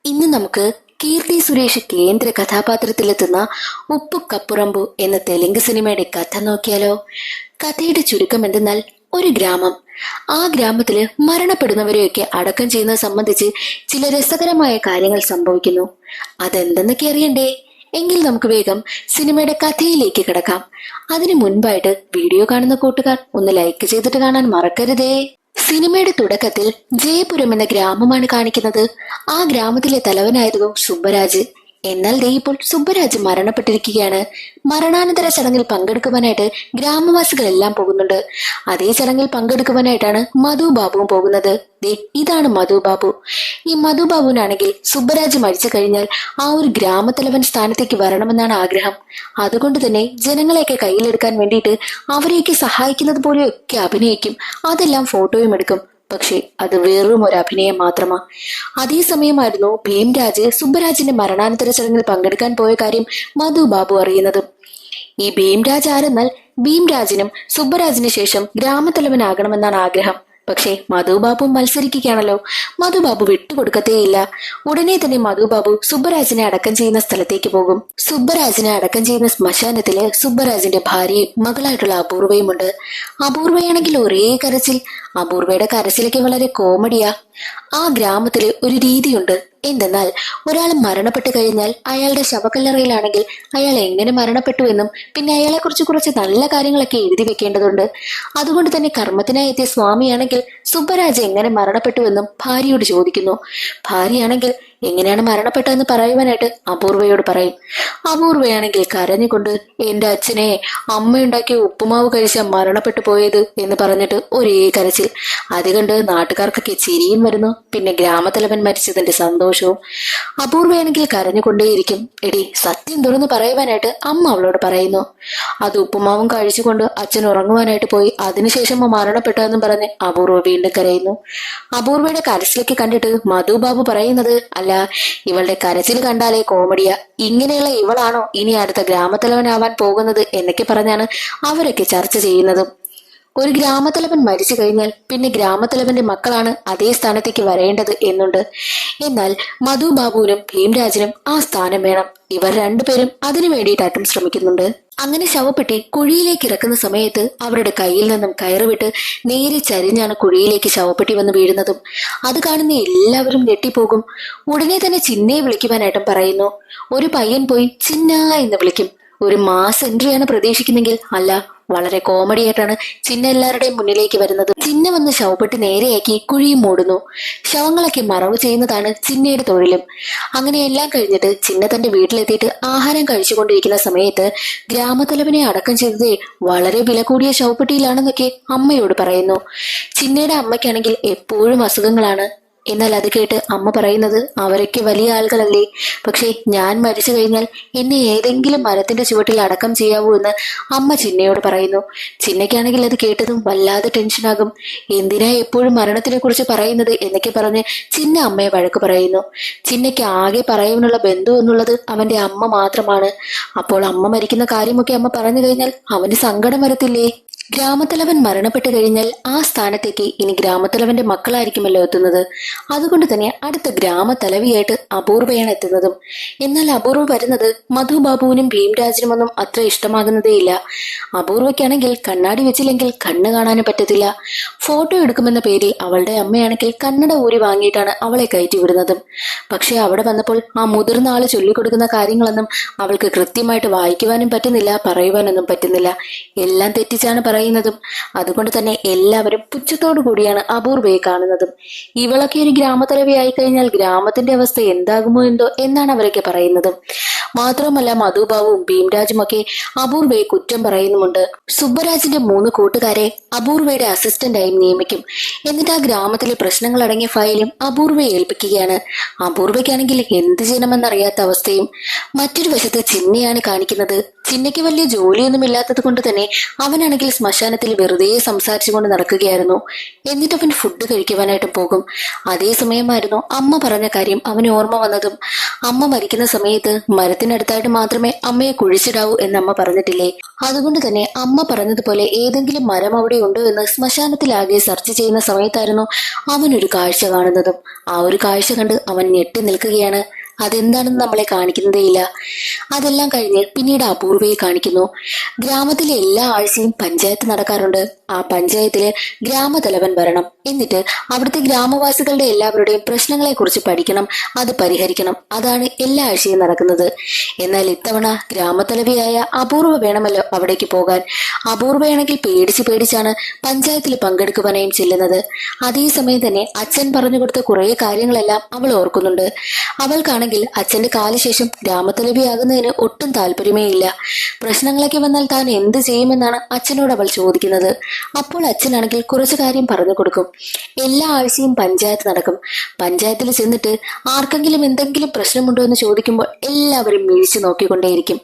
ഇന്ന് നമുക്ക് കീർത്തി സുരേഷ് കേന്ദ്ര കഥാപാത്രത്തിലെത്തുന്ന ഉപ്പുക്കപ്പുറമ്പു എന്ന തെലുങ്ക് സിനിമയുടെ കഥ നോക്കിയാലോ? കഥയുടെ ചുരുക്കം എന്തെന്നാൽ, ഒരു ഗ്രാമം, ആ ഗ്രാമത്തില് മരണപ്പെടുന്നവരെയൊക്കെ അടക്കം ചെയ്യുന്നത് സംബന്ധിച്ച് ചില രസകരമായ കാര്യങ്ങൾ സംഭവിക്കുന്നു. അതെന്തെന്നൊക്കെ അറിയണ്ടേ? എങ്കിൽ നമുക്ക് വേഗം സിനിമയുടെ കഥയിലേക്ക് കിടക്കാം. അതിനു മുൻപായിട്ട് വീഡിയോ കാണുന്ന കൂട്ടുകാർ ഒന്ന് ലൈക്ക് ചെയ്തിട്ട് കാണാൻ മറക്കരുതേ. സിനിമയുടെ തുടക്കത്തിൽ ജയപുരം എന്ന ഗ്രാമമാണ് കാണിക്കുന്നത്. ആ ഗ്രാമത്തിലെ തലവനായിരുന്നു സുബ്ബരാജ്. എന്നാൽ ദേ ഇപ്പോൾ സുബ്ബരാജ് മരണപ്പെട്ടിരിക്കുകയാണ്. മരണാനന്തര ചടങ്ങിൽ പങ്കെടുക്കുവാനായിട്ട് ഗ്രാമവാസികളെല്ലാം പോകുന്നുണ്ട്. അതേ ചടങ്ങിൽ പങ്കെടുക്കുവാനായിട്ടാണ് മധുബാബുവും പോകുന്നത്. ദേ ഇതാണ് മധുബാബു. ഈ മധുബാബുവിനാണെങ്കിൽ സുബ്ബരാജ് മരിച്ചു കഴിഞ്ഞാൽ ആ ഒരു ഗ്രാമത്തലവൻ സ്ഥാനത്തേക്ക് വരണമെന്നാണ് ആഗ്രഹം. അതുകൊണ്ട് തന്നെ ജനങ്ങളെയൊക്കെ കയ്യിലെടുക്കാൻ വേണ്ടിയിട്ട് അവരെയൊക്കെ സഹായിക്കുന്നത് പോലെയൊക്കെ അഭിനയിക്കും. അതെല്ലാം ഫോട്ടോയും എടുക്കും. പക്ഷെ അത് വെറും ഒരു അഭിനയം മാത്രമാ. അതേസമയമായിരുന്നു ഭീംരാജ് സുബ്ബരാജിന്റെ മരണാനന്തര ചടങ്ങിൽ പങ്കെടുക്കാൻ പോയ കാര്യം മധുബാബു അറിയുന്നതും. ഈ ഭീംരാജ് ആരെന്നാൽ, ഭീംരാജിനും സുബ്ബരാജിന് ശേഷം ഗ്രാമത്തലവനാകണമെന്നാണ് ആഗ്രഹം. പക്ഷേ മധുബാബു മത്സരിക്കുകയാണല്ലോ. മധുബാബു വിട്ടുകൊടുക്കത്തേയില്ല. ഉടനെ തന്നെ മധുബാബു സുബ്ബരാജിനെ അടക്കം ചെയ്യുന്ന സ്ഥലത്തേക്ക് പോകും. സുബ്ബരാജിനെ അടക്കം ചെയ്യുന്ന ശ്മശാനത്തില് സുബ്ബരാജിന്റെ ഭാര്യയും മകളായിട്ടുള്ള അപൂർവയുമുണ്ട്. അപൂർവയാണെങ്കിൽ ഒരേ കരച്ചിൽ. അപൂർവയുടെ കരച്ചിലൊക്കെ വളരെ കോമഡിയാ. ആ ഗ്രാമത്തില് ഒരു രീതിയുണ്ട്. എന്തെന്നാൽ, ഒരാൾ മരണപ്പെട്ടു കഴിഞ്ഞാൽ അയാളുടെ ശവക്കല്ലറയിലാണെങ്കിൽ അയാൾ എങ്ങനെ മരണപ്പെട്ടു എന്നും പിന്നെ അയാളെ കുറിച്ച് കുറച്ച് നല്ല കാര്യങ്ങളൊക്കെ എഴുതി വെക്കേണ്ടതുണ്ട്. അതുകൊണ്ട് തന്നെ കർമ്മത്തിനായി എത്തിയ സ്വാമിയാണെങ്കിൽ സുബ്ബരാജ് എങ്ങനെ മരണപ്പെട്ടു എന്നും ഭാര്യയോട് ചോദിക്കുന്നു. ഭാര്യയാണെങ്കിൽ എങ്ങനെയാണ് മരണപ്പെട്ടതെന്ന് പറയുവാനായിട്ട് അപൂർവയോട് പറയും. അപൂർവയാണെങ്കിൽ കരഞ്ഞുകൊണ്ട്, എന്റെ അച്ഛനെ അമ്മയുണ്ടാക്കിയ ഉപ്പുമാവ് കഴിച്ച മരണപ്പെട്ടു പോയത് എന്ന് പറഞ്ഞിട്ട് ഒരേ കരച്ചിൽ. അത് കണ്ട് നാട്ടുകാർക്കൊക്കെ ചിരിയും വരുന്നു, പിന്നെ ഗ്രാമത്തലവൻ മരിച്ചതിന്റെ സന്തോഷവും. അപൂർവയാണെങ്കിൽ കരഞ്ഞുകൊണ്ടേയിരിക്കും. എടി സത്യം തുറന്ന് പറയുവാനായിട്ട് അമ്മ അവളോട് പറയുന്നു. അത് ഉപ്പുമാവും കഴിച്ചുകൊണ്ട് അച്ഛൻ ഉറങ്ങുവാനായിട്ട് പോയി, അതിനുശേഷം മരണപ്പെട്ടതെന്നും പറഞ്ഞ് അപൂർവ വീണ്ടും കരയുന്നു. അപൂർവയുടെ കരച്ചിലൊക്കെ കണ്ടിട്ട് മധുബാബു പറയുന്നത്, അല്ല ഇവളുടെ കരച്ചിൽ കണ്ടാലേ കോമഡിയാ, ഇങ്ങനെയുള്ള ഇവളാണോ ഇനി അടുത്ത ഗ്രാമത്തലവനാവാൻ പോകുന്നത് എന്നൊക്കെ പറഞ്ഞാണ് അവരൊക്കെ ചർച്ച ചെയ്യുന്നതും. ഒരു ഗ്രാമത്തലവൻ മരിച്ചു കഴിഞ്ഞാൽ പിന്നെ ഗ്രാമത്തലവന്റെ മക്കളാണ് അതേ സ്ഥാനത്തേക്ക് വരേണ്ടത് എന്നുണ്ട്. എന്നാൽ മധുബാബുവിനും ഭീംരാജിനും ആ സ്ഥാനം വേണം. ഇവർ രണ്ടുപേരും അതിനു വേണ്ടിയിട്ടായിട്ടും ശ്രമിക്കുന്നുണ്ട്. അങ്ങനെ ശവപ്പെട്ടി കുഴിയിലേക്ക് ഇറക്കുന്ന സമയത്ത് അവരുടെ കയ്യിൽ നിന്നും കയറുവിട്ട് നേരെ ചരിഞ്ഞാണ് കുഴിയിലേക്ക് ശവപ്പെട്ടി വന്ന് വീഴുന്നതും. അത് കാണുന്ന എല്ലാവരും ഞെട്ടിപ്പോകും. ഉടനെ തന്നെ ചിന്നയെ വിളിക്കുവാനായിട്ടും പറയുന്നു. ഒരു പയ്യൻ പോയി ചിന്ന എന്ന് വിളിക്കും. ഒരു മാസ് എൻട്രിയാണ് പ്രതീക്ഷിക്കുന്നെങ്കിൽ അല്ല, വളരെ കോമഡി ആയിട്ടാണ് ചിന്ന എല്ലാവരുടെയും മുന്നിലേക്ക് വരുന്നത്. ചിന്ന വന്ന് ശവപ്പെട്ടി നേരെയാക്കി കുഴിയും മൂടുന്നു. ശവങ്ങളൊക്കെ മറവ് ചെയ്യുന്നതാണ് ചിന്നയുടെ തൊഴിലും. അങ്ങനെ എല്ലാം കഴിഞ്ഞിട്ട് ചിന്ന തന്റെ വീട്ടിലെത്തിയിട്ട് ആഹാരം കഴിച്ചുകൊണ്ടിരിക്കുന്ന സമയത്ത് ഗ്രാമത്തലവനെ അടക്കം ചെയ്തതേ വളരെ വില കൂടിയ ശവപ്പെട്ടിയിലാണെന്നൊക്കെ അമ്മയോട് പറയുന്നു. ചിന്നയുടെ അമ്മയ്ക്കാണെങ്കിൽ എപ്പോഴും അസുഖങ്ങളാണ്. എന്നാൽ അത് കേട്ട് അമ്മ പറയുന്നത്, അവരൊക്കെ വലിയ ആളുകളല്ലേ, പക്ഷെ ഞാൻ മരിച്ചു കഴിഞ്ഞാൽ എന്നെ ഏതെങ്കിലും മരത്തിന്റെ ചുവട്ടിൽ അടക്കം ചെയ്യാവൂ എന്ന് അമ്മ ചിന്നയോട് പറയുന്നു. ചിന്നയ്ക്കാണെങ്കിൽ അത് കേട്ടതും വല്ലാതെ ടെൻഷനാകും. എന്തിനാ എപ്പോഴും മരണത്തിനെ കുറിച്ച് പറയുന്നത് എന്നൊക്കെ പറഞ്ഞ് ചിന്ന അമ്മയെ വഴക്ക് പറയുന്നു. ചിന്നയ്ക്ക് ആകെ പറയാനുള്ള ബന്ധു എന്നുള്ളത് അവന്റെ അമ്മ മാത്രമാണ്. അപ്പോൾ അമ്മ മരിക്കുന്ന കാര്യമൊക്കെ അമ്മ പറഞ്ഞു കഴിഞ്ഞാൽ അവന് സങ്കടം വരത്തില്ലേ? ഗ്രാമത്തലവൻ മരണപ്പെട്ടു കഴിഞ്ഞാൽ ആ സ്ഥാനത്തേക്ക് ഇനി ഗ്രാമത്തലവന്റെ മക്കളായിരിക്കുമല്ലോ എത്തുന്നത്. അതുകൊണ്ട് തന്നെ അടുത്ത ഗ്രാമത്തലവിയായിട്ട് അപൂർവയാണ് എത്തുന്നതും. എന്നാൽ അപൂർവ വരുന്നത് മധുബാബുവിനും ഭീംരാജിനുമൊന്നും അത്ര ഇഷ്ടമാകുന്നതേയില്ല. അപൂർവയ്ക്കാണെങ്കിൽ കണ്ണാടി വെച്ചില്ലെങ്കിൽ കണ്ണ് കാണാനും പറ്റത്തില്ല. ഫോട്ടോ എടുക്കുമെന്ന പേരിൽ അവളുടെ അമ്മയാണെങ്കിൽ കണ്ണട ഊരി വാങ്ങിയിട്ടാണ് അവളെ കയറ്റി വിടുന്നതും. പക്ഷെ അവിടെ വന്നപ്പോൾ ആ മുതിർന്ന ആള് ചൊല്ലിക്കൊടുക്കുന്ന കാര്യങ്ങളൊന്നും അവൾക്ക് കൃത്യമായിട്ട് വായിക്കുവാനും പറ്റുന്നില്ല, പറയുവാനൊന്നും പറ്റുന്നില്ല. എല്ലാം തെറ്റിച്ചാണ് പറയുന്നതും. അതുകൊണ്ട് തന്നെ എല്ലാവരും പുച്ഛത്തോടു കൂടിയാണ് അപൂർവയെ കാണുന്നതും. ഇവളൊക്കെ ഒരു ഗ്രാമത്തലവിയായി കഴിഞ്ഞാൽ ഗ്രാമത്തിന്റെ അവസ്ഥ എന്താകുമോ എന്തോ എന്നാണ് അവരൊക്കെ പറയുന്നതും. മാത്രമല്ല മധുബാബുവും ഭീംരാജും ഒക്കെ അപൂർവയെ കുറ്റം പറയുന്നുമുണ്ട്. സുബ്ബരാജിന്റെ 3 കൂട്ടുകാരെ അപൂർവയുടെ അസിസ്റ്റന്റായി നിയമിക്കും. എന്നിട്ട് ആ ഗ്രാമത്തിലെ പ്രശ്നങ്ങൾ അടങ്ങിയ ഫയലും അപൂർവയെ ഏൽപ്പിക്കുകയാണ്. അപൂർവയ്ക്കാണെങ്കിൽ എന്ത് ചെയ്യണമെന്നറിയാത്ത അവസ്ഥയും. മറ്റൊരു വശത്ത് ചിന്നയാണ് കാണിക്കുന്നത്. ചിന്നയ്ക്ക് വലിയ ജോലിയൊന്നും ഇല്ലാത്തത് കൊണ്ട് തന്നെ അവനാണെങ്കിൽ ശ്മശാനത്തിൽ വെറുതെ സംസാരിച്ചുകൊണ്ട് നടക്കുകയായിരുന്നു. എന്നിട്ട് അവൻ ഫുഡ് കഴിക്കുവാനായിട്ട് പോകും. അതേ സമയമായിരുന്നു അമ്മ പറഞ്ഞ കാര്യം അവന് ഓർമ്മ വന്നതും. അമ്മ മരിക്കുന്ന സമയത്ത് മരത്തിനടുത്തായിട്ട് മാത്രമേ അമ്മയെ കുഴിച്ചിടാവൂ എന്ന് അമ്മ പറഞ്ഞിട്ടില്ലേ? അതുകൊണ്ട് തന്നെ അമ്മ പറഞ്ഞതുപോലെ ഏതെങ്കിലും മരം അവിടെ ഉണ്ടോ എന്ന് ശ്മശാനത്തിലാകെ സെർച്ച് ചെയ്യുന്ന സമയത്തായിരുന്നു അവനൊരു കാഴ്ച കാണുന്നതും. ആ ഒരു കാഴ്ച കണ്ട് അവൻ ഞെട്ടി നിൽക്കുകയാണ്. അതെന്താണെന്ന് നമ്മളെ കാണിക്കുന്നതേയില്ല. അതെല്ലാം കഴിഞ്ഞ് പിന്നീട് അപൂർവയെ കാണിക്കുന്നു. ഗ്രാമത്തിലെ എല്ലാ ആഴ്ചയും പഞ്ചായത്ത് നടക്കാറുണ്ട്. ആ പഞ്ചായത്തില് ഗ്രാമതലവൻ വരണം. എന്നിട്ട് അവിടുത്തെ ഗ്രാമവാസികളുടെ എല്ലാവരുടെയും പ്രശ്നങ്ങളെ കുറിച്ച് പഠിക്കണം, അത് പരിഹരിക്കണം. അതാണ് എല്ലാ ആഴ്ചയും നടക്കുന്നത്. എന്നാൽ ഇത്തവണ ഗ്രാമതലവിയായ അപൂർവ വേണമല്ലോ അവിടേക്ക് പോകാൻ. അപൂർവയാണെങ്കിൽ പേടിച്ചാണ് പഞ്ചായത്തിൽ പങ്കെടുക്കുവാനായും ചെല്ലുന്നത്. അതേസമയം തന്നെ അച്ഛൻ പറഞ്ഞു കൊടുത്ത കുറെ കാര്യങ്ങളെല്ലാം അവൾ ഓർക്കുന്നുണ്ട്. അവൾക്കാണെങ്കിൽ അച്ഛന്റെ കാലശേഷം ഗ്രാമത്തലവിയാകുന്നതിന് ഒട്ടും താല്പര്യമേ ഇല്ല. പ്രശ്നങ്ങളൊക്കെ വന്നാൽ താൻ എന്ത് ചെയ്യുമെന്നാണ് അച്ഛനോട് അവൾ ചോദിക്കുന്നത്. അപ്പോൾ അച്ഛനാണെങ്കിൽ കുറച്ചു കാര്യം പറഞ്ഞു കൊടുക്കും. എല്ലാ ആഴ്ചയും പഞ്ചായത്ത് നടക്കും. പഞ്ചായത്തിൽ ചെന്നിട്ട് ആർക്കെങ്കിലും എന്തെങ്കിലും പ്രശ്നമുണ്ടോ എന്ന് ചോദിക്കുമ്പോൾ എല്ലാവരും വീഴ്ച നോക്കിക്കൊണ്ടേയിരിക്കും.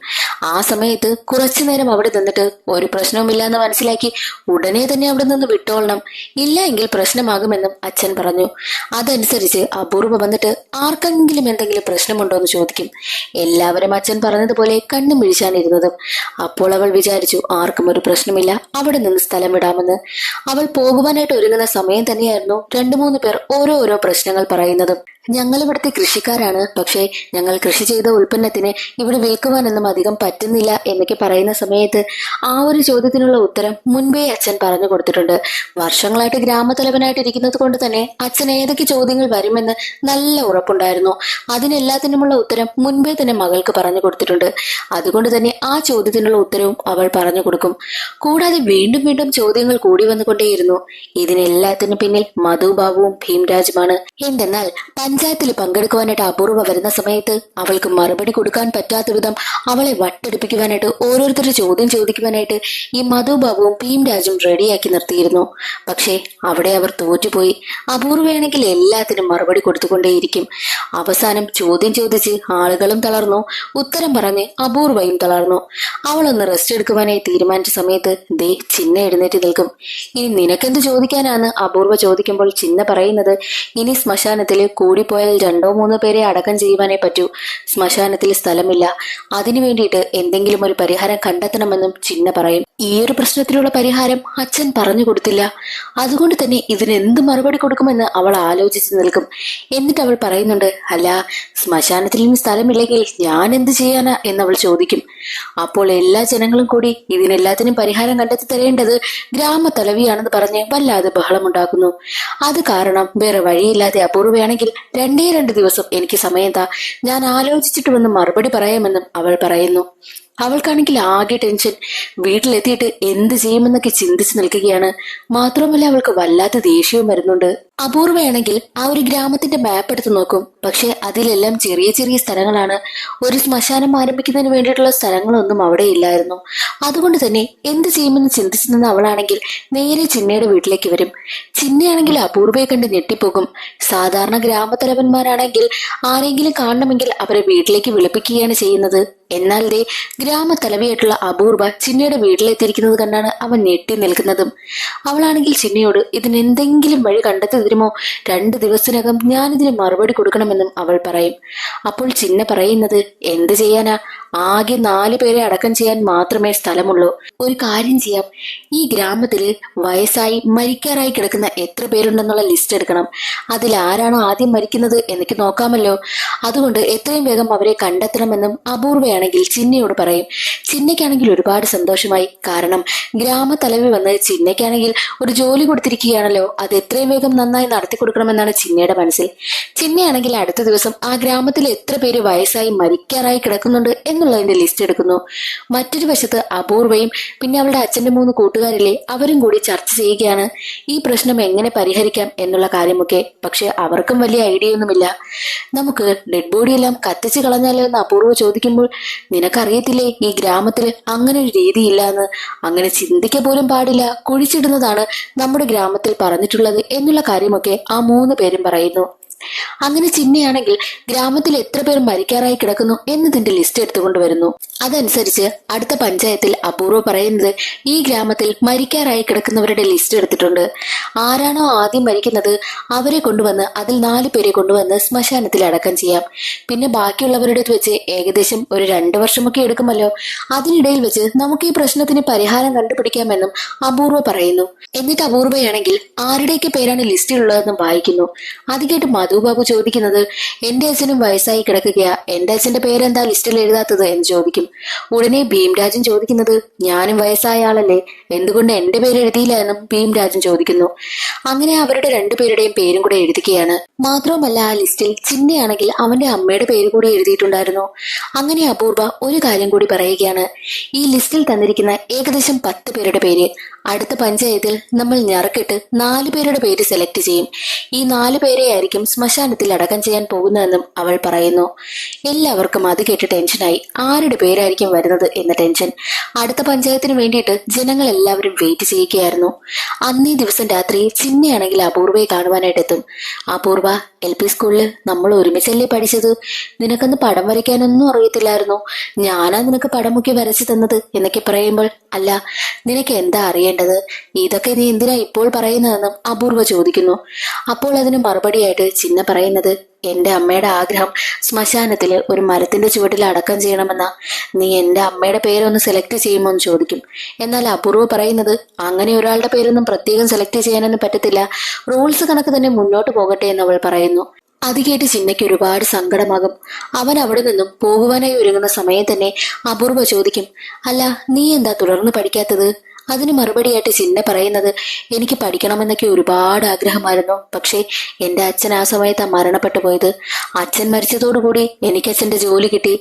ആ സമയത്ത് കുറച്ചു നേരം അവിടെ നിന്നിട്ട് ഒരു പ്രശ്നവുമില്ല എന്ന് മനസ്സിലാക്കി ഉടനെ തന്നെ അവിടെ നിന്ന് വിട്ടോളണം. ഇല്ല എങ്കിൽ പ്രശ്നമാകുമെന്നും അച്ഛൻ പറഞ്ഞു. അതനുസരിച്ച് അപൂർവ വന്നിട്ട് ആർക്കെങ്കിലും എന്തെങ്കിലും പ്രശ്നമുണ്ടോ എന്ന് ചോദിക്കും. എല്ലാവരും അച്ഛൻ പറഞ്ഞതുപോലെ കണ്ണും മിഴിച്ചാണിരുന്നതും. അപ്പോൾ അവൾ വിചാരിച്ചു ആർക്കും ഒരു പ്രശ്നമില്ല, അവിടെ നിന്ന് സ്ഥലം വിടാമെന്ന്. അവൾ പോകുവാനായിട്ട് ഒരുങ്ങുന്ന സമയം തന്നെയായിരുന്നു 2-3 പേർ ഓരോ പ്രശ്നങ്ങൾ പറയുന്നതും. ഞങ്ങൾ ഇവിടുത്തെ കൃഷിക്കാരാണ്, പക്ഷേ ഞങ്ങൾ കൃഷി ചെയ്ത ഉൽപ്പന്നത്തിന് ഇവിടെ വിൽക്കുവാനൊന്നും അധികം പറ്റുന്നില്ല എന്നൊക്കെ പറയുന്ന സമയത്ത് ആ ഒരു ചോദ്യത്തിനുള്ള ഉത്തരം മുൻപേ അച്ഛൻ പറഞ്ഞു കൊടുത്തിട്ടുണ്ട്. വർഷങ്ങളായിട്ട് ഗ്രാമത്തലവനായിട്ട് ഇരിക്കുന്നത് കൊണ്ട് തന്നെ അച്ഛൻ ഏതൊക്കെ ചോദ്യങ്ങൾ വരുമെന്ന് നല്ല ഉറപ്പുണ്ടായിരുന്നു. അതിനെല്ലാത്തിനുമുള്ള ഉത്തരം മുൻപേ തന്നെ മകൾക്ക് പറഞ്ഞു കൊടുത്തിട്ടുണ്ട്. അതുകൊണ്ട് തന്നെ ആ ചോദ്യത്തിനുള്ള ഉത്തരവും അവൾ പറഞ്ഞു കൊടുക്കും. കൂടാതെ വീണ്ടും ചോദ്യങ്ങൾ കൂടി വന്നുകൊണ്ടേയിരുന്നു. ഇതിനെല്ലാത്തിനും പിന്നിൽ മധുബാബുവും ഭീംരാജുമാണ്. എന്തെന്നാൽ പഞ്ചായത്തിൽ പങ്കെടുക്കുവാനായിട്ട് അപൂർവ വരുന്ന സമയത്ത് അവൾക്ക് മറുപടി കൊടുക്കാൻ പറ്റാത്ത വിധം അവളെ വട്ടെടുപ്പിക്കുവാനായിട്ട് ഓരോരുത്തർ ചോദ്യം ചോദിക്കുവാനായിട്ട് ഈ മധുബാബുവും ഭീംരാജും റെഡിയാക്കി നിർത്തിയിരുന്നു. പക്ഷേ അവിടെ അവർ തോറ്റുപോയി. അപൂർവയാണെങ്കിൽ എല്ലാത്തിനും മറുപടി കൊടുത്തുകൊണ്ടേയിരിക്കും. അവസാനം ചോദ്യം ചോദിച്ച് ആളുകളും തളർന്നു, ഉത്തരം പറഞ്ഞ് അപൂർവയും തളർന്നു. അവളൊന്ന് റെസ്റ്റ് എടുക്കുവാനായി തീരുമാനിച്ച സമയത്ത് ദേ ചിന്ന എഴുന്നേറ്റ് നിൽക്കും. ഇനി നിനക്കെന്ത് ചോദിക്കാനാണ് അപൂർവ ചോദിക്കുമ്പോൾ ചിന്ന പറയുന്നത്, ഇനി ശ്മശാനത്തില് കൂടിപ്പോയാൽ 2-3 പേരെ അടക്കം ചെയ്യുവാനേ പറ്റൂ. ശ്മശാനത്തിൽ സ്ഥലമില്ല. അതിനു വേണ്ടിയിട്ട് എന്തെങ്കിലും ഒരു പരിഹാരം കണ്ടെത്തണമെന്നും ചിന്ന പറയും. ഈ ഒരു പ്രശ്നത്തിലുള്ള പരിഹാരം അച്ഛൻ പറഞ്ഞു കൊടുത്തില്ല. അതുകൊണ്ട് തന്നെ ഇതിനെന്ത് മറുപടി കൊടുക്കുമെന്ന് അവൾ ആലോചിച്ച് നിൽക്കും. എന്നിട്ട് അവൾ പറയുന്നുണ്ട്, അല്ല ശ്മശാനത്തിൽ ഇനി സ്ഥലമില്ലെങ്കിൽ ഞാൻ എന്ത് ചെയ്യാനാ എന്നവൾ ചോദിക്കും. അപ്പോൾ എല്ലാ ജനങ്ങളും കൂടി ഇതിനെല്ലാത്തിനും പരിഹാരം കണ്ടെത്തി തരേണ്ടത് ഗ്രാമത്തലവിയാണെന്ന് പറഞ്ഞ് വല്ലാതെ ബഹളമുണ്ടാക്കുന്നു. അത് കാരണം വേറെ വഴിയില്ലാതെ അപൂർവയാണെങ്കിൽ 2 ദിവസം എനിക്ക് സമയം താ, ഞാൻ ആലോചിച്ചിട്ട് വന്ന് മറുപടി പറയാമെന്നും അവൾ പറയുന്നു. അവൾക്കാണെങ്കിൽ ആകെ ടെൻഷൻ. വീട്ടിലെത്തിയിട്ട് എന്ത് ചെയ്യുമെന്നൊക്കെ ചിന്തിച്ചു നിൽക്കുകയാണ്. മാത്രമല്ല അവൾക്ക് വല്ലാത്ത ദേഷ്യവും വരുന്നുണ്ട്. അപൂർവയാണെങ്കിൽ ആ ഒരു ഗ്രാമത്തിന്റെ മാപ്പ് എടുത്ത് നോക്കും. പക്ഷെ അതിലെല്ലാം ചെറിയ സ്ഥലങ്ങളാണ്. ഒരു ശ്മശാനം ആരംഭിക്കുന്നതിന് വേണ്ടിയിട്ടുള്ള സ്ഥലങ്ങളൊന്നും അവിടെ ഇല്ലായിരുന്നു. അതുകൊണ്ട് തന്നെ എന്ത് ചെയ്യുമെന്ന് ചിന്തിച്ചു നിന്ന അവളാണെങ്കിൽ നേരെ ചിന്നയുടെ വീട്ടിലേക്ക് വരും. ചിന്നയാണെങ്കിൽ അപൂർവയെ കണ്ട് ഞെട്ടിപ്പോകും. സാധാരണ ഗ്രാമത്തലവന്മാരാണെങ്കിൽ ആരെങ്കിലും കാണണമെങ്കിൽ അവരെ വീട്ടിലേക്ക് വിളിപ്പിക്കുകയാണ് ചെയ്യുന്നത്. എന്നാൽ ദേ ഗ്രാമത്തലവിയായിട്ടുള്ള അപൂർവ ചിന്നയുടെ വീട്ടിലെത്തിയിരിക്കുന്നത് കണ്ടാണ് അവൻ ഞെട്ടി നിൽക്കുന്നതും. അവളാണെങ്കിൽ ചിന്നയോട് ഇതിനെന്തെങ്കിലും വഴി കണ്ടെത്തി തരുമോ, 2 ദിവസത്തിനകം ഞാനിതിന് മറുപടി കൊടുക്കണമെന്നും അവൾ പറയും. അപ്പോൾ ചിന്ന പറയുന്നത്, എന്ത് ചെയ്യാനാ, ആകെ 4 പേരെ അടക്കം ചെയ്യാൻ മാത്രമേ സ്ഥലമുള്ളൂ. ഒരു കാര്യം ചെയ്യാം, ഈ ഗ്രാമത്തില് വയസ്സായി മരിക്കാറായി കിടക്കുന്ന എത്ര പേരുണ്ടെന്നുള്ള ലിസ്റ്റ് എടുക്കണം. അതിൽ ആരാണോ ആദ്യം മരിക്കുന്നത് എന്നൊക്കെ നോക്കാമല്ലോ. അതുകൊണ്ട് എത്രയും വേഗം അവരെ കണ്ടെത്തണമെന്നും അപൂർവയാണെങ്കിൽ ചിന്നയോട് പറയും. ചിന്നയ്ക്കാണെങ്കിൽ ഒരുപാട് സന്തോഷമായി. കാരണം ഗ്രാമത്തലവി വന്ന് ചിന്നയ്ക്കാണെങ്കിൽ ഒരു ജോലി കൊടുത്തിരിക്കുകയാണല്ലോ. അത് എത്രയും വേഗം നന്നായി നടത്തി കൊടുക്കണമെന്നാണ് ചിന്നയുടെ മനസ്സിൽ. ചിന്നയാണെങ്കിൽ അടുത്ത ദിവസം ആ ഗ്രാമത്തിൽ എത്ര പേര് വയസ്സായി മരിക്കാറായി കിടക്കുന്നുണ്ട് എന്നുള്ളതിന്റെ ലിസ്റ്റ് എടുക്കുന്നു. മറ്റൊരു വശത്ത് അപൂർവയും പിന്നെ അവളുടെ അച്ഛന്റെ 3 കൂട്ടുകാരില്ലേ അവരും കൂടി ചർച്ച ചെയ്യുകയാണ് ഈ പ്രശ്നം എങ്ങനെ പരിഹരിക്കാം എന്നുള്ള കാര്യമൊക്കെ. പക്ഷെ അവർക്കും വലിയ ഐഡിയ ഒന്നുമില്ല. നമുക്ക് ഡെഡ് ബോഡിയെല്ലാം കത്തിച്ചു കളഞ്ഞാലോ എന്ന് അപൂർവ ചോദിക്കുമ്പോൾ, നിനക്കറിയത്തില്ലേ ഈ ഗ്രാമത്തിൽ അങ്ങനെ ഒരു രീതിയില്ല എന്ന്, അങ്ങനെ ചിന്തിക്ക പോലും പാടില്ല, കുഴിച്ചിടുന്നതാണ് നമ്മുടെ ഗ്രാമത്തിൽ പറഞ്ഞിട്ടുള്ളത് എന്നുള്ള കാര്യമൊക്കെ ആ 3 പേരും പറയുന്നു. അങ്ങനെ ചിന്നയാണെങ്കിൽ ഗ്രാമത്തിൽ എത്ര പേർ മരിക്കാറായി കിടക്കുന്നു എന്നതിന്റെ ലിസ്റ്റ് എടുത്തുകൊണ്ടുവരുന്നു. അതനുസരിച്ച് അടുത്ത പഞ്ചായത്തിൽ അപൂർവ പറയുന്നത് ഈ ഗ്രാമത്തിൽ മരിക്കാറായി കിടക്കുന്നവരുടെ ലിസ്റ്റ് എടുത്തിട്ടുണ്ട്. ആരാണോ ആദ്യം മരിക്കുന്നത് അവരെ കൊണ്ടുവന്ന് അതിൽ 4 പേരെ കൊണ്ടുവന്ന് ശ്മശാനത്തിൽ അടക്കം ചെയ്യാം. പിന്നെ ബാക്കിയുള്ളവരുടെ വെച്ച് ഏകദേശം ഒരു 2 വർഷമൊക്കെ എടുക്കുമല്ലോ. അതിനിടയിൽ വെച്ച് നമുക്ക് ഈ പ്രശ്നത്തിന് പരിഹാരം കണ്ടുപിടിക്കാമെന്നും അപൂർവ പറയുന്നു. എന്നിട്ട് അപൂർവയാണെങ്കിൽ ആരുടെയൊക്കെ പേരാണ് ലിസ്റ്റിലുള്ളതെന്നും വായിക്കുന്നു. അത് കേട്ട് മധുബാബു ചോദിക്കുന്നത്, എന്റെ അച്ഛനും വയസ്സായി കിടക്കുകയാ, എന്റെ അച്ഛന്റെ പേരെന്താ ലിസ്റ്റിൽ എഴുതാത്തത് എന്ന് ചോദിക്കും. ഉടനെ ഭീംരാജൻ ചോദിക്കുന്നത്, ഞാനും വയസ്സായ ആളല്ലേ, എന്തുകൊണ്ട് എന്റെ പേര് എഴുതിയില്ല എന്നും ഭീംരാജൻ ചോദിക്കുന്നു. അങ്ങനെ അവരുടെ 2 പേരുടെയും പേരും കൂടെ എഴുതുകയാണ്. മാത്രവുമല്ല ആ ലിസ്റ്റിൽ ചിന്നയാണെങ്കിൽ അവന്റെ അമ്മയുടെ പേര് കൂടെ എഴുതിയിട്ടുണ്ടായിരുന്നു. അങ്ങനെ അപൂർവ ഒരു കാര്യം കൂടി പറയുകയാണ്, ഈ ലിസ്റ്റിൽ തന്നിരിക്കുന്ന ഏകദേശം 10 പേരുടെ പേര് അടുത്ത പഞ്ചായത്തിൽ നമ്മൾ ഞറക്കിട്ട് 4 പേരുടെ പേര് സെലക്ട് ചെയ്യും. ഈ 4 പേരെ ആയിരിക്കും ശ്മശാനത്തിൽ അടക്കം ചെയ്യാൻ പോകുന്നതെന്നും അവൾ പറയുന്നു. എല്ലാവർക്കും അത് കേട്ട് ടെൻഷനായി. ആരുടെ പേരായിരിക്കും വരുന്നത് എന്ന ടെൻഷൻ. അടുത്ത പഞ്ചായത്തിന് വേണ്ടിയിട്ട് ജനങ്ങൾ എല്ലാവരും വെയിറ്റ് ചെയ്യുകയായിരുന്നു. അന്നേ ദിവസം രാത്രി ചിന്നയാണെങ്കിൽ അപൂർവയെ കാണുവാനായിട്ട് എത്തും. അപൂർവ, LP സ്കൂളിൽ നമ്മൾ ഒരുമിച്ചല്ലേ പഠിച്ചത്, നിനക്കൊന്ന് പടം വരയ്ക്കാനൊന്നും അറിയത്തില്ലായിരുന്നു, ഞാനാ നിനക്ക് പടമൊക്കെ വരച്ചു തന്നത് എന്നൊക്കെ പറയുമ്പോൾ, അല്ല നിനക്ക് എന്താ അറിയേണ്ടത്, ഇതൊക്കെ നീ എന്തിനാ ഇപ്പോൾ പറയുന്നതെന്നും അപൂർവ ചോദിക്കുന്നു. അപ്പോൾ അതിന് മറുപടിയായിട്ട് ചിന്ന പറയുന്നത്, എന്റെ അമ്മയുടെ ആഗ്രഹം ശ്മശാനത്തില് ഒരു മരത്തിന്റെ ചുവട്ടിൽ അടക്കം ചെയ്യണമെന്നാ, നീ എന്റെ അമ്മയുടെ പേരൊന്ന് സെലക്ട് ചെയ്യുമോ എന്ന് ചോദിക്കും. എന്നാൽ അപൂർവ പറയുന്നത്, അങ്ങനെ ഒരാളുടെ പേരൊന്നും പ്രത്യേകം സെലക്ട് ചെയ്യാനൊന്നും പറ്റത്തില്ല, റൂൾസ് കണക്ക് തന്നെ മുന്നോട്ട് പോകട്ടെ എന്ന് അവൾ പറയുന്നു. അത് കേട്ട് ചിന്നയ്ക്ക് ഒരുപാട് സങ്കടമാകും. അവൻ അവിടെ നിന്നും പോകുവാനായി ഒരുങ്ങുന്ന സമയം തന്നെ അപൂർവ ചോദിക്കും, അല്ല നീ എന്താ തുടർന്ന് പഠിക്കാത്തത്? അതിന് മറുപടിയായിട്ട് ചിന്ന പറയുന്നത്, എനിക്ക് പഠിക്കണമെന്നൊക്കെ ഒരുപാട് ആഗ്രഹമായിരുന്നു, പക്ഷേ എന്റെ അച്ഛൻ ആ സമയത്താ മരണപ്പെട്ടു പോയത്. അച്ഛൻ മരിച്ചതോടുകൂടി എനിക്ക് അച്ഛന്റെ ജോലി കിട്ടി.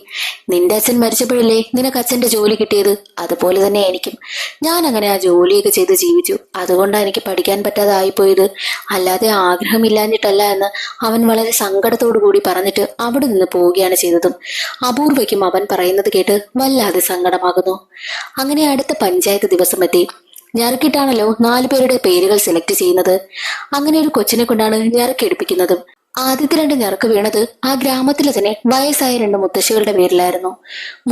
നിന്റെ അച്ഛൻ മരിച്ചപ്പോഴല്ലേ നിനക്ക് അച്ഛന്റെ ജോലി കിട്ടിയത്, അതുപോലെ തന്നെ എനിക്കും. ഞാൻ അങ്ങനെ ആ ജോലിയൊക്കെ ചെയ്ത് ജീവിച്ചു, അതുകൊണ്ടാണ് എനിക്ക് പഠിക്കാൻ പറ്റാതെ ആയിപ്പോയത്, അല്ലാതെ ആഗ്രഹമില്ലാഞ്ഞിട്ടല്ല എന്ന് അവൻ വളരെ സങ്കടത്തോടു കൂടി പറഞ്ഞിട്ട് അവിടെ നിന്ന് പോവുകയാണ് ചെയ്തതും. അപൂർവയ്ക്കും അവൻ പറയുന്നത് കേട്ട് വല്ലാതെ സങ്കടമാകുന്നു. അങ്ങനെ അടുത്ത പഞ്ചായത്ത് ദിവസം ഞറുക്കിട്ടാണല്ലോ 4 പേരുടെ പേരുകൾ സെലക്ട് ചെയ്യുന്നത്. അങ്ങനെ ഒരു കൊച്ചിനെ കൊണ്ടാണ് ഞറുക്കെടുപ്പിക്കുന്നതും. ആദ്യത്തെ 2 ഞറുക്ക് വീണത് ആ ഗ്രാമത്തിലെ തന്നെ വയസ്സായ 2 മുത്തശ്ശികളുടെ പേരിലായിരുന്നു.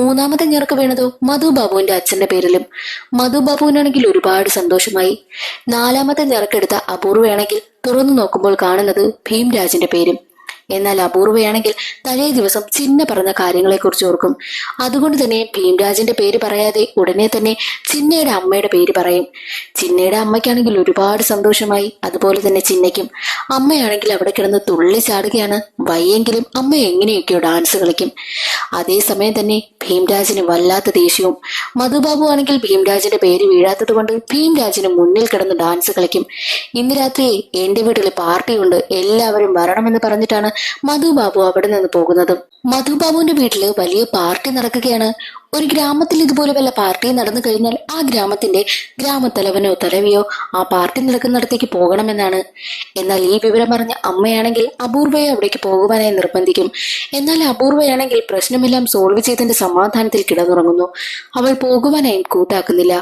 3ാമത്തെ ഞറുക്ക് വീണതോ മധുബാബുവിന്റെ അച്ഛന്റെ പേരിലും. മധുബാബുവിനാണെങ്കിൽ ഒരുപാട് സന്തോഷമായി. 4ാമത്തെ ഞറുക്കെടുത്ത അപൂർവയാണെങ്കിൽ തുറന്നു നോക്കുമ്പോൾ കാണുന്നത് ഭീംരാജിന്റെ പേരും. എന്നാൽ അപൂർവയാണെങ്കിൽ തലേ ദിവസം ചിന്ന പറഞ്ഞ കാര്യങ്ങളെക്കുറിച്ച് ഓർക്കും. അതുകൊണ്ട് തന്നെ ഭീംരാജിന്റെ പേര് പറയാതെ ഉടനെ തന്നെ ചിന്നയുടെ അമ്മയുടെ പേര് പറയും. ചിന്നയുടെ അമ്മയ്ക്കാണെങ്കിൽ ഒരുപാട് സന്തോഷമായി, അതുപോലെ തന്നെ ചിന്നയ്ക്കും. അമ്മയാണെങ്കിൽ അവിടെ കിടന്ന് തുള്ളി ചാടുകയാണ്. വയ്യെങ്കിലും അമ്മ എങ്ങനെയൊക്കെയോ ഡാൻസ് കളിക്കും. അതേസമയം തന്നെ ഭീംരാജിന് വല്ലാത്ത ദേഷ്യവും. മധുബാബു ആണെങ്കിൽ ഭീംരാജിന്റെ പേര് വീഴാത്തത് കൊണ്ട് ഭീംരാജിന് മുന്നിൽ കിടന്ന് ഡാൻസ് കളിക്കും. ഇന്ന് രാത്രി എന്റെ വീട്ടിൽ പാർട്ടിയുണ്ട്, എല്ലാവരും വരണമെന്ന് പറഞ്ഞിട്ടാണ് മധുബാബു അവിടെ നിന്ന് പോകുന്നതും. മധുബാബുവിന്റെ വീട്ടില് വലിയ പാർട്ടി നടക്കുകയാണ്. ഒരു ഗ്രാമത്തിൽ ഇതുപോലെ വല്ല പാർട്ടി നടന്നു കഴിഞ്ഞാൽ ആ ഗ്രാമത്തിന്റെ ഗ്രാമത്തലവനോ തലവിയോ ആ പാർട്ടി നടക്കുന്നിടത്തേക്ക് പോകണമെന്നാണ്. എന്നാൽ ഈ വിവരം അറിഞ്ഞ അമ്മയാണെങ്കിൽ അപൂർവയെ അവിടേക്ക് പോകുവാനായി നിർബന്ധിക്കും. എന്നാൽ അപൂർവയാണെങ്കിൽ പ്രശ്നമെല്ലാം സോൾവ് ചെയ്തതിന്റെ സമാധാനത്തിൽ കിടന്നുറങ്ങുന്നു. അവൾ പോകുവാനായി കൂട്ടാക്കുന്നില്ല.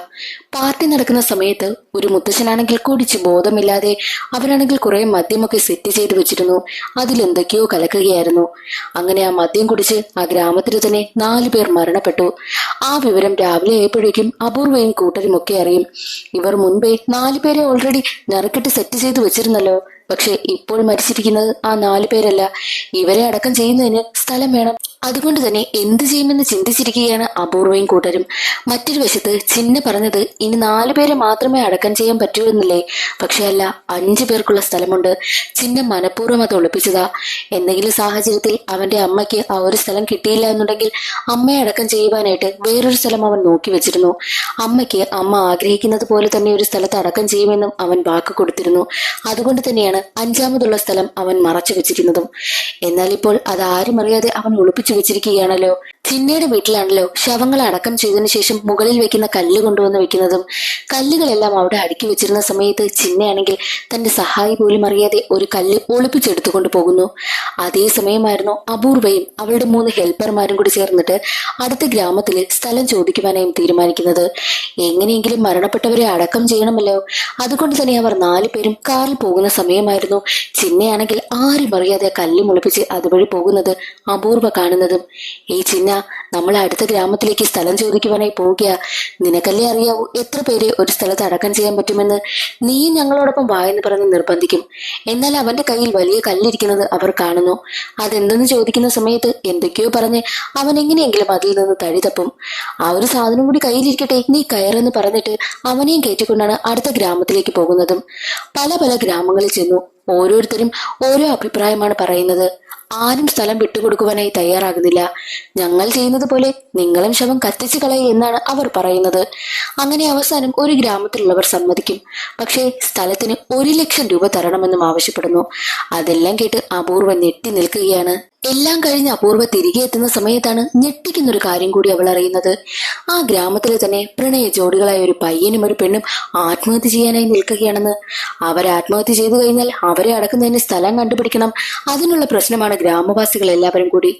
പാർട്ടി നടക്കുന്ന സമയത്ത് ഒരു മുത്തശ്ശനാണെങ്കിൽ കുടിച്ച് ബോധമില്ലാതെ അവരാണെങ്കിൽ കുറെ മദ്യമൊക്കെ സെറ്റ് ചെയ്ത് വെച്ചിരുന്നു. അതിലെന്തൊക്കെയോ കലക്കുകയായിരുന്നു. അങ്ങനെ ആ മദ്യം കുടിച്ച് ആ ഗ്രാമത്തിൽ തന്നെ 4 പേർ മരണപ്പെട്ടു. ആ വിവരം രാവിലെ ആയപ്പോഴേക്കും അപൂർവയും കൂട്ടരും ഒക്കെ അറിയും. ഇവർ മുൻപേ 4 പേരെ ഓൾറെഡി നറുക്കിട്ട് സെറ്റ് ചെയ്ത് വെച്ചിരുന്നല്ലോ. പക്ഷെ ഇപ്പോൾ മരിച്ചിരിക്കുന്നത് ആ 4 പേരല്ല. ഇവരെ അടക്കം ചെയ്യുന്നതിന് സ്ഥലം വേണം. അതുകൊണ്ട് തന്നെ എന്ത് ചെയ്യുമെന്ന് ചിന്തിച്ചിരിക്കുകയാണ് അപൂർവയും കൂട്ടരും. മറ്റൊരു വശത്ത് ചിന്ന പറഞ്ഞത് ഇനി 4 പേരെ മാത്രമേ അടക്കം ചെയ്യാൻ പറ്റൂ എന്നല്ലേ. പക്ഷെ അല്ല, 5 പേർക്കുള്ള സ്ഥലമുണ്ട്. ചിന്ന മനഃപൂർവ്വം അത് ഒളിപ്പിച്ചതാ. എന്തെങ്കിലും സാഹചര്യത്തിൽ അവന്റെ അമ്മയ്ക്ക് ആ ഒരു സ്ഥലം കിട്ടിയില്ല എന്നുണ്ടെങ്കിൽ അമ്മയെ അടക്കം ചെയ്യുവാനായിട്ട് വേറൊരു സ്ഥലം അവൻ നോക്കി വെച്ചിരുന്നു. അമ്മയ്ക്ക് അമ്മ ആഗ്രഹിക്കുന്നത് പോലെ തന്നെ ഒരു സ്ഥലത്ത് അടക്കം ചെയ്യുമെന്നും അവൻ വാക്ക് കൊടുത്തിരുന്നു. അതുകൊണ്ട് തന്നെയാണ് 5ാമതുള്ള സ്ഥലം അവൻ മറച്ചു വെച്ചിരുന്നതും. എന്നാൽ ഇപ്പോൾ അത് ആരും അറിയാതെ അവൻ ഒളിപ്പിച്ചു വെച്ചിരിക്കുകയാണല്ലോ. ചിന്നയുടെ വീട്ടിലാണല്ലോ ശവങ്ങൾ അടക്കം ചെയ്തതിനു ശേഷം മുകളിൽ വെക്കുന്ന കല്ല് കൊണ്ടുവന്ന് വെക്കുന്നതും. കല്ലുകളെല്ലാം അവിടെ അടുക്കി വെച്ചിരുന്ന സമയത്ത് ചിന്നയാണെങ്കിൽ തന്റെ സഹായി പോലും അറിയാതെ ഒരു കല്ല് ഒളിപ്പിച്ചെടുത്തുകൊണ്ട് പോകുന്നു. അതേ സമയമായിരുന്നു അപൂർവയും അവളുടെ 3 ഹെൽപ്പർമാരും കൂടി ചേർന്നിട്ട് അടുത്ത ഗ്രാമത്തില് സ്ഥലം ചോദിക്കുവാനായും തീരുമാനിക്കുന്നത്. എങ്ങനെയെങ്കിലും മരണപ്പെട്ടവരെ അടക്കം ചെയ്യണമല്ലോ. അതുകൊണ്ട് തന്നെ അവർ 4 പേരും കാറിൽ പോകുന്ന സമയമായിരുന്നു ചിന്നയാണെങ്കിൽ ആരും അറിയാതെ കല്ല് മുളിപ്പിച്ച് അതുവഴി പോകുന്നത് അപൂർവ കാണുന്നതും. ഈ ചിന്ന, നമ്മൾ അടുത്ത ഗ്രാമത്തിലേക്ക് സ്ഥലം ചോദിക്കുവാനായി പോവുക. നിനക്കല്ലേ അറിയാവൂ എത്ര പേരെ ഒരു സ്ഥലത്ത് അടക്കം ചെയ്യാൻ പറ്റുമെന്ന്. നീയും ഞങ്ങളോടൊപ്പം വായെന്ന് പറഞ്ഞ് നിർബന്ധിക്കും. എന്നാൽ അവന്റെ കയ്യിൽ വലിയ കല്ലിരിക്കുന്നത് അവർ കാണുന്നു. അതെന്തെന്ന് ചോദിക്കുന്ന സമയത്ത് എന്തൊക്കെയോ പറഞ്ഞ് അവൻ എങ്ങനെയെങ്കിലും അതിൽ നിന്ന് തടി തപ്പും. ആ ഒരു സാധനം കൂടി കയ്യിലിരിക്കട്ടെ, നീ കയറെന്ന് പറഞ്ഞിട്ട് അവനെയും കയറ്റിക്കൊണ്ടാണ് അടുത്ത ഗ്രാമത്തിലേക്ക് പോകുന്നതും. പല പല ഗ്രാമങ്ങളിൽ ചെന്നു. ഓരോരുത്തരും ഓരോ അഭിപ്രായമാണ് പറയുന്നത്. ആരും സ്ഥലം വിട്ടുകൊടുക്കുവാനായി തയ്യാറാകുന്നില്ല. ഞങ്ങൾ ചെയ്യുന്നത് പോലെ നിങ്ങളും ശവം കത്തിച്ചു കളയ എന്നാണ് അവർ പറയുന്നത്. അങ്ങനെ അവസാനം ഒരു ഗ്രാമത്തിലുള്ളവർ സമ്മതിക്കും. പക്ഷേ സ്ഥലത്തിന് 1,00,000 രൂപ തരണമെന്നും ആവശ്യപ്പെടുന്നു. അതെല്ലാം കേട്ട് അപൂർവ ഞെട്ടി നിൽക്കുകയാണ്. എല്ലാം കഴിഞ്ഞ് അപൂർവ തിരികെ എത്തുന്ന സമയത്താണ് ഞെട്ടിക്കുന്നൊരു കാര്യം കൂടി അവൾ അറിയുന്നത്. ആ ഗ്രാമത്തിൽ തന്നെ പ്രണയ ജോഡികളായ ഒരു പയ്യനും ഒരു പെണ്ണും ആത്മഹത്യ ചെയ്യാനായി നിൽക്കുകയാണെന്ന്. അവർ ആത്മഹത്യ ചെയ്തു കഴിഞ്ഞാൽ അവരെ അടക്കുന്നതിന് സ്ഥലം കണ്ടുപിടിക്കണം. അതിനുള്ള പ്രശ്നമാണ് ഗ്രാമവാസികൾ എല്ലാവരും കൂടി.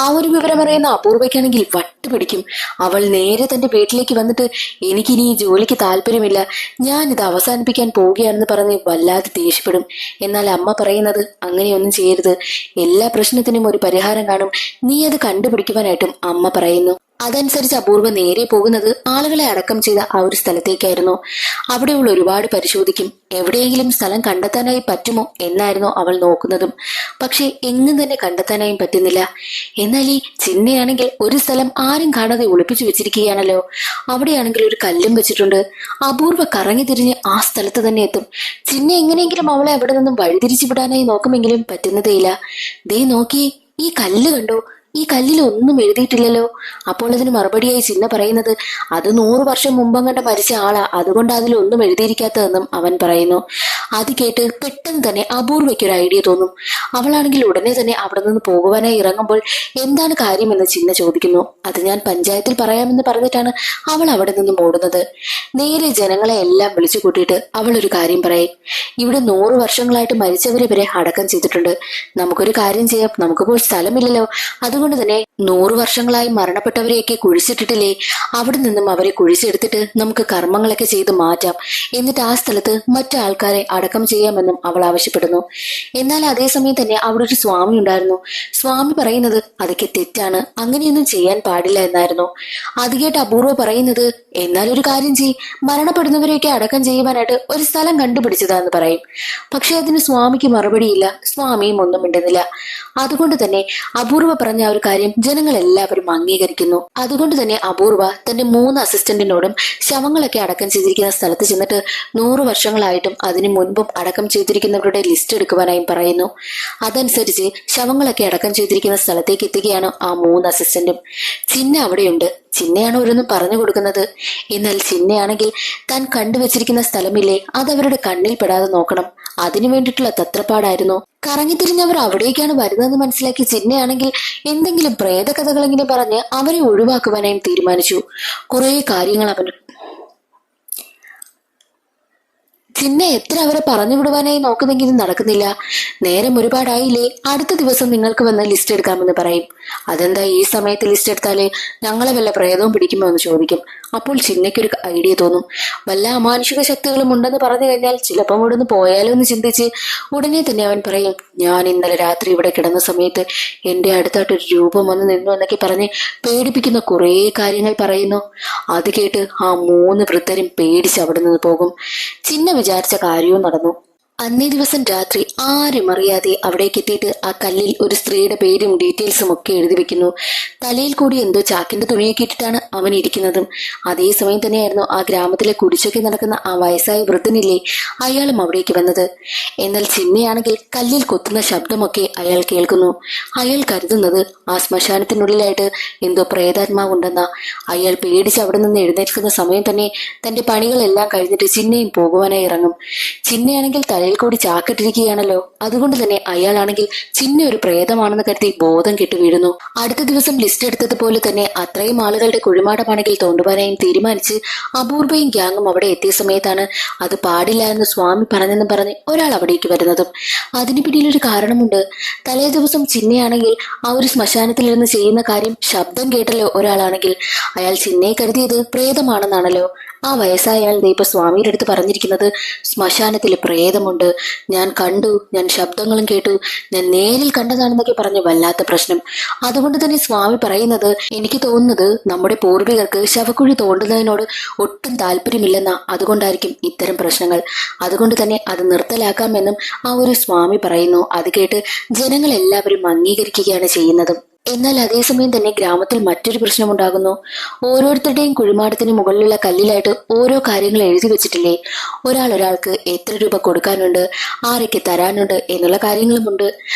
ആ ഒരു വിവരം അറിയുന്ന അപൂർവയ്ക്കാണെങ്കിൽ വട്ടുപിടിക്കും. അവൾ നേരെ തന്റെ വീട്ടിലേക്ക് വന്നിട്ട് എനിക്കിനി ഈ ജോലിക്ക് താല്പര്യമില്ല, ഞാനിത് അവസാനിപ്പിക്കാൻ പോവുകയാണെന്ന് പറഞ്ഞ് വല്ലാതെ ദേഷ്യപ്പെടും. എന്നാൽ അമ്മ പറയുന്നത് അങ്ങനെയൊന്നും ചെയ്യരുത്, എല്ലാ പ്രശ്നത്തിനും ഒരു പരിഹാരം കാണും, നീ അത് കണ്ടുപിടിക്കുവാനായിട്ടും അമ്മ പറയുന്നു. അതനുസരിച്ച് അപൂർവ നേരെ പോകുന്നത് ആളുകളെ അടക്കം ചെയ്ത ആ ഒരു സ്ഥലത്തേക്കായിരുന്നു. അവിടെയുള്ള ഒരുപാട് പരിശോധിക്കും. എവിടെയെങ്കിലും സ്ഥലം കണ്ടെത്താനായി പറ്റുമോ എന്നായിരുന്നു അവൾ നോക്കുന്നതും. പക്ഷെ എങ്ങും തന്നെ കണ്ടെത്താനായും പറ്റുന്നില്ല. എന്നാൽ ഈ ചിന്നയാണെങ്കിൽ ഒരു സ്ഥലം ആരും കാണാതെ ഒളിപ്പിച്ചു വെച്ചിരിക്കുകയാണല്ലോ. അവിടെയാണെങ്കിൽ ഒരു കല്ലും വെച്ചിട്ടുണ്ട്. അപൂർവ കറങ്ങി തിരിഞ്ഞ് ആ സ്ഥലത്ത് തന്നെ എത്തും. ചിന്ന എങ്ങനെയെങ്കിലും അവളെ അവിടെ നിന്നും വഴിതിരിച്ചു വിടാനായി നോക്കുമെങ്കിലും പറ്റുന്നതേയില്ല. ദേ നോക്കിയേ, ഈ കല്ല് കണ്ടോ? ഈ കല്ലിൽ ഒന്നും എഴുതിയിട്ടില്ലല്ലോ. അപ്പോൾ അതിന് മറുപടിയായി ചിന്ന പറയുന്നത് അത് 100 വർഷം മുമ്പങ്ങണ്ട മരിച്ച ആളാ, അതുകൊണ്ട് അതിലൊന്നും എഴുതിയിരിക്കാത്തതെന്നും അവൻ പറയുന്നു. അത് കേട്ട് പെട്ടെന്ന് തന്നെ അപൂർവയ്ക്ക് ഒരു ഐഡിയ തോന്നും. അവളാണെങ്കിൽ ഉടനെ തന്നെ അവിടെ നിന്ന് പോകുവാനായി ഇറങ്ങുമ്പോൾ എന്താണ് കാര്യമെന്ന് ചിന്ന ചോദിക്കുന്നു. അത് ഞാൻ പഞ്ചായത്തിൽ പറയാമെന്ന് പറഞ്ഞിട്ടാണ് അവൾ അവിടെ നിന്നും ഓടുന്നത്. നേരെ ജനങ്ങളെ എല്ലാം വിളിച്ചു കൂട്ടിയിട്ട് അവൾ ഒരു കാര്യം പറയും. ഇവിടെ 100 വർഷങ്ങളായിട്ട് മരിച്ചവരെ വരെ അടക്കം ചെയ്തിട്ടുണ്ട്. നമുക്കൊരു കാര്യം ചെയ്യാം, നമുക്കിപ്പോൾ സ്ഥലമില്ലല്ലോ. അതുകൊണ്ട് തന്നെ 100 വർഷങ്ങളായി മരണപ്പെട്ടവരെയൊക്കെ കുഴിച്ചിട്ടിട്ടില്ലേ, അവിടെ നിന്നും അവരെ കുഴിച്ചെടുത്തിട്ട് നമുക്ക് കർമ്മങ്ങളൊക്കെ ചെയ്ത് മാറ്റാം. എന്നിട്ട് ആ സ്ഥലത്ത് മറ്റു ആൾക്കാരെ അടക്കം ചെയ്യാമെന്നും അവൾ ആവശ്യപ്പെടുന്നു. എന്നാൽ അതേസമയം തന്നെ അവിടെ ഒരു സ്വാമി ഉണ്ടായിരുന്നു. സ്വാമി പറയുന്നത് അതൊക്കെ തെറ്റാണ്, അങ്ങനെയൊന്നും ചെയ്യാൻ പാടില്ല എന്നായിരുന്നു. അത് കേട്ട് അപൂർവ പറയുന്നത് എന്നാൽ ഒരു കാര്യം ചെയ്, മരണപ്പെടുന്നവരെയൊക്കെ അടക്കം ചെയ്യുവാനായിട്ട് ഒരു സ്ഥലം കണ്ടുപിടിച്ചതാന്ന് പറയും. പക്ഷെ അതിന് സ്വാമിക്ക് മറുപടിയില്ല. സ്വാമിയും ഒന്നും മിണ്ടുന്നില്ല. അതുകൊണ്ട് തന്നെ അപൂർവ പറഞ്ഞ ആ ഒരു കാര്യം ജനങ്ങൾ എല്ലാവരും അംഗീകരിക്കുന്നു. അതുകൊണ്ട് തന്നെ അപൂർവ തന്റെ 3 അസിസ്റ്റന്റിനോടും ശവങ്ങളൊക്കെ അടക്കം ചെയ്തിരിക്കുന്ന സ്ഥലത്ത് ചെന്നിട്ട് 100 വർഷങ്ങളായിട്ടും അതിനു മുൻപും അടക്കം ചെയ്തിരിക്കുന്നവരുടെ ലിസ്റ്റ് എടുക്കുവാനായും പറയുന്നു. അതനുസരിച്ച് ശവങ്ങളൊക്കെ അടക്കം ചെയ്തിരിക്കുന്ന സ്ഥലത്തേക്ക് എത്തുകയാണ് ആ 3 അസിസ്റ്റന്റും. ചിന്ന അവിടെയുണ്ട്. ചിന്നയാണ് ഓരോന്നും പറഞ്ഞു കൊടുക്കുന്നത്. എന്നാൽ ചിന്നയാണെങ്കിൽ താൻ കണ്ടുവച്ചിരിക്കുന്ന സ്ഥലമില്ലേ, അതവരുടെ കണ്ണിൽ പെടാതെ നോക്കണം. അതിനു വേണ്ടിയിട്ടുള്ള തത്രപ്പാടായിരുന്നു. കറങ്ങിത്തിരിഞ്ഞവർ അവിടേക്കാണ് വരുന്നതെന്ന് മനസ്സിലാക്കി ചിന്നയാണെങ്കിൽ എന്തെങ്കിലും പ്രേതകഥകളെങ്കിലും പറഞ്ഞ് അവരെ ഒഴിവാക്കുവാനായും തീരുമാനിച്ചു. കുറെ കാര്യങ്ങൾ ചിന്ന എത്ര അവരെ പറഞ്ഞു വിടുവാനായി നോക്കുന്നെങ്കിലും നടക്കുന്നില്ല. നേരം ഒരുപാടായില്ലേ, അടുത്ത ദിവസം നിങ്ങൾക്ക് വന്ന് ലിസ്റ്റ് എടുക്കാമെന്ന് പറയും. അതെന്താ ഈ സമയത്ത് ലിസ്റ്റ് എടുത്താലേ ഞങ്ങളെ വല്ല പ്രേതവും പിടിക്കുമോ എന്ന് ചോദിക്കും. അപ്പോൾ ചിന്നയ്ക്കൊരു ഐഡിയ തോന്നും. വല്ല അമാനുഷിക ശക്തികളും ഉണ്ടെന്ന് പറഞ്ഞു കഴിഞ്ഞാൽ ചിലപ്പം ഇവിടെ നിന്ന് പോയാലോ എന്ന് ചിന്തിച്ച് ഉടനെ തന്നെ അവൻ പറയും, ഞാൻ ഇന്നലെ രാത്രി ഇവിടെ കിടന്ന സമയത്ത് എന്റെ അടുത്തായിട്ടൊരു രൂപം വന്ന് നിന്നു എന്നൊക്കെ പറഞ്ഞ് പേടിപ്പിക്കുന്ന കുറേ കാര്യങ്ങൾ പറയുന്നു. അത് കേട്ട് ആ 3 വൃദ്ധരും പേടിച്ച് അവിടെ നിന്ന് പോകും. ചിന്ന വിചാരിച്ച കാര്യവും നടന്നു. അന്നേ ദിവസം രാത്രി ആരും അറിയാതെ അവിടേക്ക് എത്തിയിട്ട് ആ കല്ലിൽ ഒരു സ്ത്രീയുടെ പേരും ഡീറ്റെയിൽസും ഒക്കെ എഴുതി വെക്കുന്നു. തലയിൽ കൂടി എന്തോ ചാക്കിന്റെ തുണിയൊക്കെ ഇട്ടിട്ടാണ് അവൻ ഇരിക്കുന്നതും. അതേസമയം തന്നെയായിരുന്നു ആ ഗ്രാമത്തിലെ കുടിച്ചൊക്കെ നടക്കുന്ന ആ വയസ്സായ വൃദ്ധനില്ലേ, അയാളും അവിടേക്ക് വന്നത്. എന്നാൽ ചിന്നയാണെങ്കിൽ കല്ലിൽ കൊത്തുന്ന ശബ്ദമൊക്കെ അയാൾ കേൾക്കുന്നു. അയാൾ കരുതുന്നത് ആ ശ്മശാനത്തിനുള്ളിലായിട്ട് എന്തോ പ്രേതാത്മാവുണ്ടെന്ന. അയാൾ പേടിച്ച് അവിടെ നിന്ന് എഴുന്നേൽക്കുന്ന സമയം തന്നെ തന്റെ പണികളെല്ലാം കഴിഞ്ഞിട്ട് ചിന്നയും പോകുവാനായി ഇറങ്ങും. ചിന്നയാണെങ്കിൽ തലയിൽ തലയിൽ കൂടി ചാക്കിട്ടിരിക്കുകയാണല്ലോ. അതുകൊണ്ട് തന്നെ അയാളാണെങ്കിൽ ചിന്ന ഒരു പ്രേതമാണെന്ന് കരുതി ബോധം കെട്ടു വീഴുന്നു. അടുത്ത ദിവസം ലിസ്റ്റ് എടുത്തതുപോലെ തന്നെ അത്രയും ആളുകളുടെ കുഴിമാടമാണെങ്കിൽ തോണ്ടുവാനായും തീരുമാനിച്ച് അപൂർവയും ഗ്യാങ്ങും അവിടെ എത്തിയ സമയത്താണ് അത് പാടില്ല എന്ന് സ്വാമി പറഞ്ഞെന്നും പറഞ്ഞ് ഒരാൾ അവിടേക്ക് വരുന്നതും. അതിന് പിന്നിലൊരു കാരണമുണ്ട്. തലേ ദിവസം ചിന്നയാണെങ്കിൽ ആ ഒരു ശ്മശാനത്തിലിരുന്ന് ചെയ്യുന്ന കാര്യം ശബ്ദം കേട്ടല്ലോ ഒരാളാണെങ്കിൽ. അയാൾ ചിന്നയെ കരുതിയത് പ്രേതമാണെന്നാണല്ലോ. ആ വയസ്സായ ആൾ ഇപ്പൊ സ്വാമിയുടെ അടുത്ത് പറഞ്ഞിരിക്കുന്നത് ശ്മശാനത്തിൽ പ്രേതമുണ്ട്, ഞാൻ കണ്ടു, ഞാൻ ശബ്ദങ്ങളും കേട്ടു, ഞാൻ നേരിൽ കണ്ടതാണെന്നൊക്കെ പറഞ്ഞ് വല്ലാത്ത പ്രശ്നം. അതുകൊണ്ട് തന്നെ സ്വാമി പറയുന്നത് എനിക്ക് തോന്നുന്നത് നമ്മുടെ പൂർവികർക്ക് ശവക്കുഴി തോണ്ടുന്നതിനോട് ഒട്ടും താല്പര്യമില്ലെന്ന, അതുകൊണ്ടായിരിക്കും ഇത്തരം പ്രശ്നങ്ങൾ. അതുകൊണ്ട് തന്നെ അത് നിർത്തലാക്കാമെന്നും ആ ഒരു സ്വാമി പറയുന്നു. അത് കേട്ട് ജനങ്ങൾ എല്ലാവരും അംഗീകരിക്കുകയാണ് ചെയ്യുന്നതും. എന്നാൽ അതേസമയം തന്നെ ഗ്രാമത്തിൽ മറ്റൊരു പ്രശ്നമുണ്ടാകുന്നു. ഓരോരുത്തരുടെയും കുഴിമാടത്തിന് മുകളിലുള്ള കല്ലിലായിട്ട് ഓരോ കാര്യങ്ങൾ എഴുതി വെച്ചിട്ടില്ലേ? ഒരാൾക്ക് എത്ര രൂപ കൊടുക്കാനുണ്ട്, ആരൊക്കെ തരാനുണ്ട് എന്നുള്ള കാര്യങ്ങളുമുണ്ട്.